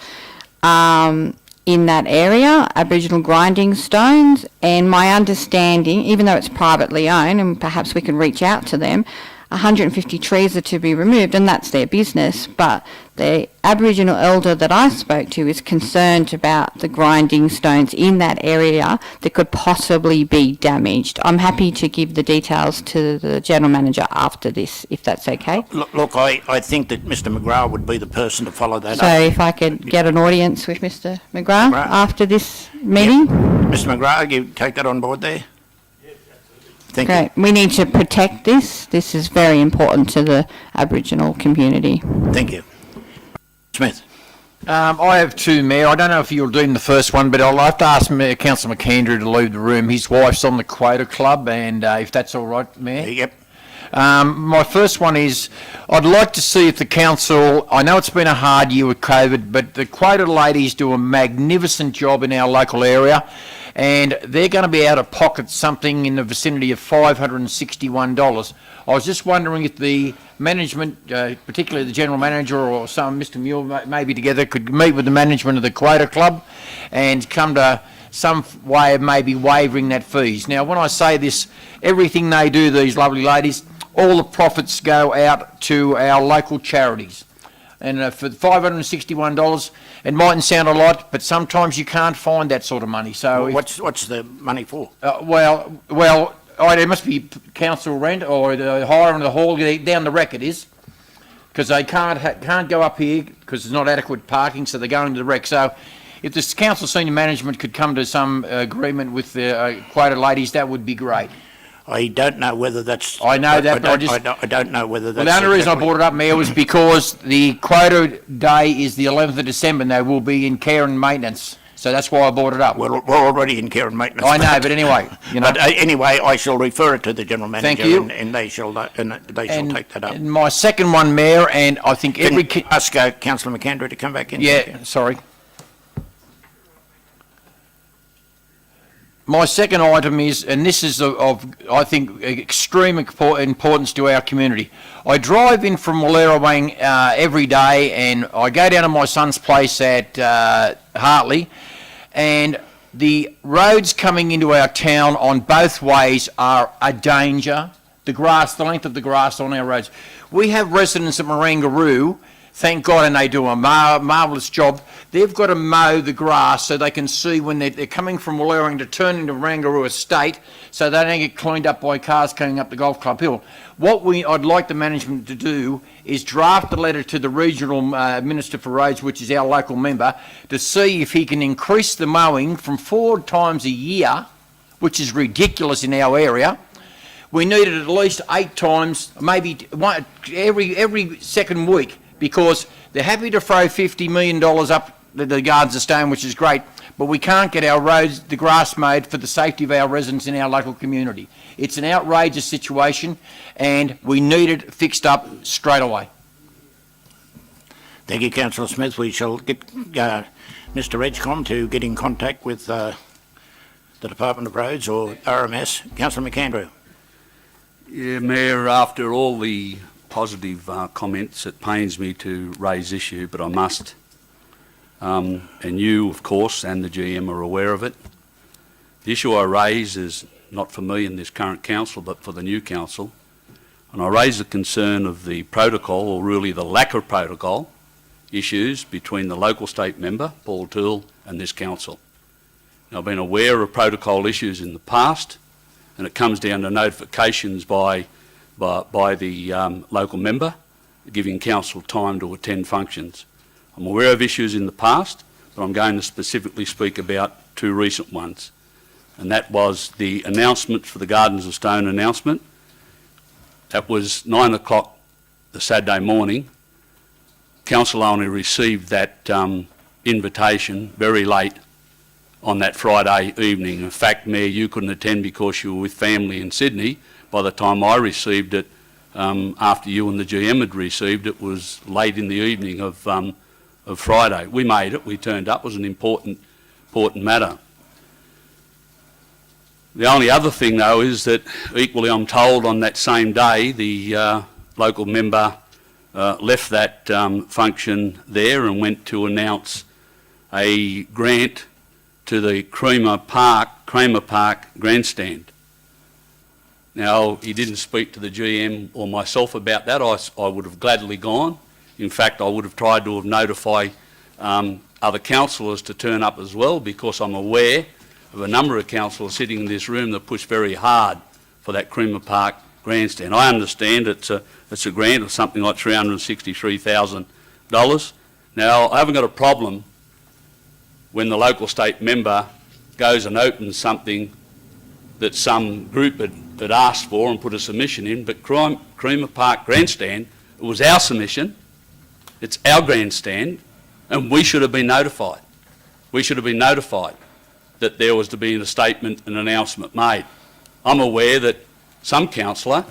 in that area, Aboriginal grinding stones, and my understanding, even though it's privately owned, and perhaps we can reach out to them, 150 trees are to be removed, and that's their business, but the Aboriginal elder that I spoke to is concerned about the grinding stones in that area that could possibly be damaged. I'm happy to give the details to the General Manager after this, if that's okay. Look, I think that Mr McGrath would be the person to follow that So up. if I could get an audience with Mr McGrath McGrath. after this meeting. Mr McGrath, you take that on board there? Thank you. Great. We need to protect this. This is very important to the Aboriginal community. Thank you. Smith. I have two, Mayor. I don't know if you're doing the first one, but I'll have to ask Councillor McAndrew to leave the room. His wife's on the Quota Club, and if that's all right, Mayor. Yep. My first one is, I'd like to see if the council, I know it's been a hard year with COVID, but the Quota ladies do a magnificent job in our local area, and they're going to be out of pocket something in the vicinity of $561. I was just wondering if the management, particularly the General Manager or Mr Muir, maybe together, could meet with the management of the Quota Club and come to some way of maybe waiving that fees. Now, when I say this, everything they do, these lovely ladies, all the profits go out to our local charities. And for $561, it mightn't sound a lot, but sometimes you can't find that sort of money. So, What's the money for? There must be council rent or the hiring of the hall down the wreck. It is, because they can't go up here because there's not adequate parking, so they're going to the wreck. So, if the council senior management could come to some agreement with the Quota ladies, that would be great. I don't know whether that's... I know that, but I don't know whether that's... Well, the only reason I brought it up, Mayor, was because the Quota Day is the 11th of December, and they will be in care and maintenance. So that's why I brought it up. Well, we're already in care and maintenance. I know, but anyway, you know. But anyway, I shall refer it to the General Manager. Thank you. And they shall take that up. And my second one, Mayor, and I think every... Can I ask Councillor McAndrew to come back in? Yeah, sorry. My second item is, and this is of I think, extreme importance to our community. I drive in from Wallerawang every day, and I go down to my son's place at Hartley, and the roads coming into our town on both ways are a danger. The length of the grass on our roads. We have residents at Marangaroo, thank God, and they do a marvellous job. They've got to mow the grass so they can see when they're coming from Wallerawang to turn into Marangaroo Estate, so they don't get cleaned up by cars coming up the Golf Club Hill. I'd like the management to do is draft a letter to the Regional Minister for Roads, which is our local member, to see if he can increase the mowing from 4 times a year, which is ridiculous in our area. We need it at least 8 times, maybe every second week, because they're happy to throw $50 million up the Gardens of Stone, which is great, but we can't get our roads, the grass mowed for the safety of our residents in our local community. It's an outrageous situation, and we need it fixed up straight away. Thank you, Councillor Smith. We shall get Mr Edgecombe to get in contact with the Department of Roads or RMS. Councillor McAndrew. Yeah, Mayor, after all the positive comments, it pains me to raise issue, but I must. And you, of course, and the GM are aware of it. The issue I raise is not for me and this current council, but for the new council. And I raise the concern of the protocol, or really the lack of protocol, issues between the local state member, Paul Toole, and this council. Now, I've been aware of protocol issues in the past, and it comes down to notifications by by the local member, giving council time to attend functions. I'm aware of issues in the past, but I'm going to specifically speak about two recent ones. And that was the announcement for the Gardens of Stone announcement. That was 9 o'clock the Saturday morning. Council only received that invitation very late on that Friday evening. In fact, Mayor, you couldn't attend because you were with family in Sydney. By the time I received it, after you and the GM had received it, was late in the evening of Friday. We made it, we turned up, it was an important matter. The only other thing, though, is that equally I'm told on that same day the local member left that function there and went to announce a grant to the Kramer Park grandstand. Now, he didn't speak to the GM or myself about that. I would have gladly gone. In fact, I would have tried to have notified other councillors to turn up as well, because I'm aware of a number of councillors sitting in this room that push very hard for that Kramer Park grandstand. I understand it's a grant of something like $363,000. Now, I haven't got a problem when the local state member goes and opens something that some group had asked for and put a submission in, but Kramer Park grandstand, it was our submission, it's our grandstand, and we should have been notified. We should have been notified that there was to be a statement, an announcement made. I'm aware that some councillor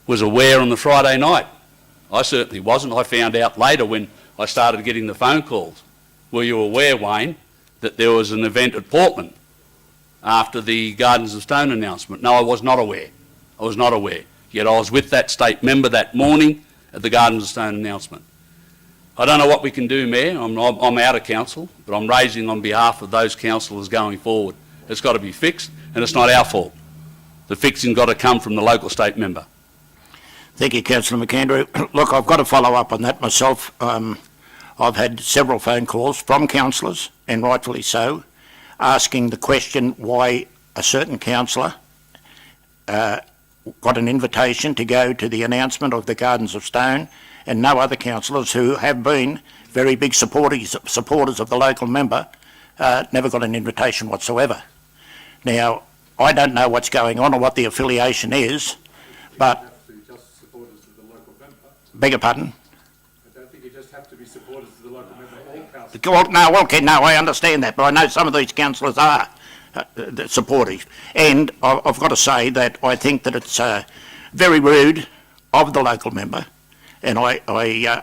was aware on the Friday night. I certainly wasn't. I found out later when I started getting the phone calls. Were you aware, Wayne, that there was an event at Portland after the Gardens of Stone announcement? No, I was not aware. I was not aware. Yet I was with that state member that morning at the Gardens of Stone announcement. I don't know what we can do, Mayor. I'm out of council, but I'm raising on behalf of those councillors going forward. It's got to be fixed, and it's not our fault. The fixing's got to come from the local state member. Thank you, Councillor McAndrew. Look, I've got to follow up on that myself. I've had several phone calls from councillors, and rightfully so, asking the question why a certain councillor got an invitation to go to the announcement of the Gardens of Stone, and no other councillors who have been very big supporters of the local member never got an invitation whatsoever. Now, I don't know what's going on or what the affiliation is, but... Just supporters of the local member. Beg your pardon? I don't think you just have to be supporters of the local member. All councillors. Well, no, okay, no, I understand that, but I know some of these councillors are supportive. And I've got to say that I think that it's very rude of the local member, and I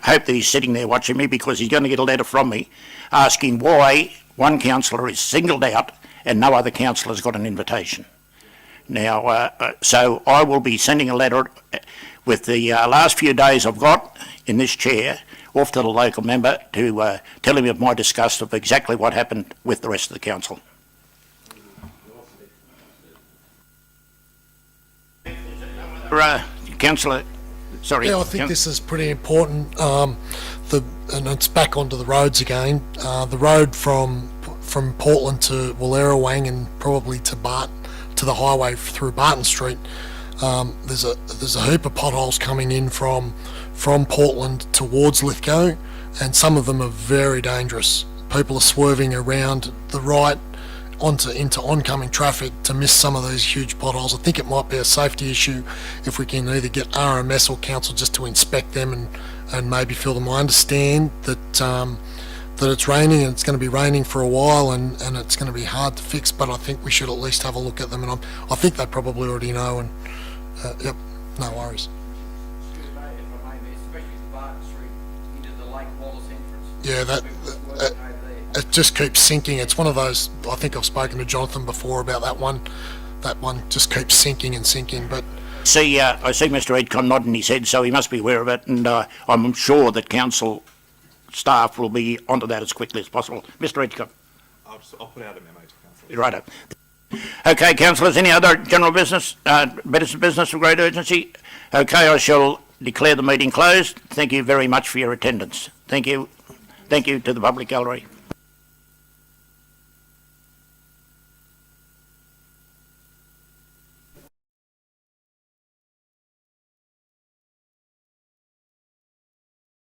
hope that he's sitting there watching me, because he's going to get a letter from me asking why one councillor is singled out and no other councillor's got an invitation. Now, so I will be sending a letter with the last few days I've got in this chair off to the local member to tell him of my disgust of exactly what happened with the rest of the council. Councillor, sorry. Yeah, I think this is pretty important. And it's back onto the roads again. The road from Portland to Wallerawang and probably to the highway through Barton Street. There's a heap of potholes coming in from Portland towards Lithgow, and some of them are very dangerous. People are swerving around the right into oncoming traffic to miss some of these huge potholes. I think it might be a safety issue if we can either get RMS or council just to inspect them and maybe fill them. I understand that it's raining, and it's going to be raining for a while, and it's going to be hard to fix, but I think we should at least have a look at them, and I think they probably already know, and yep, no worries. Yeah, it just keeps sinking. It's one of those, I think I've spoken to Jonathan before about that one. That one just keeps sinking and sinking, but... See, I see Mr Edcon nodding his head, so he must be aware of it, and I'm sure that council staff will be onto that as quickly as possible. Mr Edcon. I'll put out a memo to council. Righto. Okay, councillors, any other general business, business of great urgency? Okay, I shall declare the meeting closed. Thank you very much for your attendance. Thank you. Thank you to the public gallery.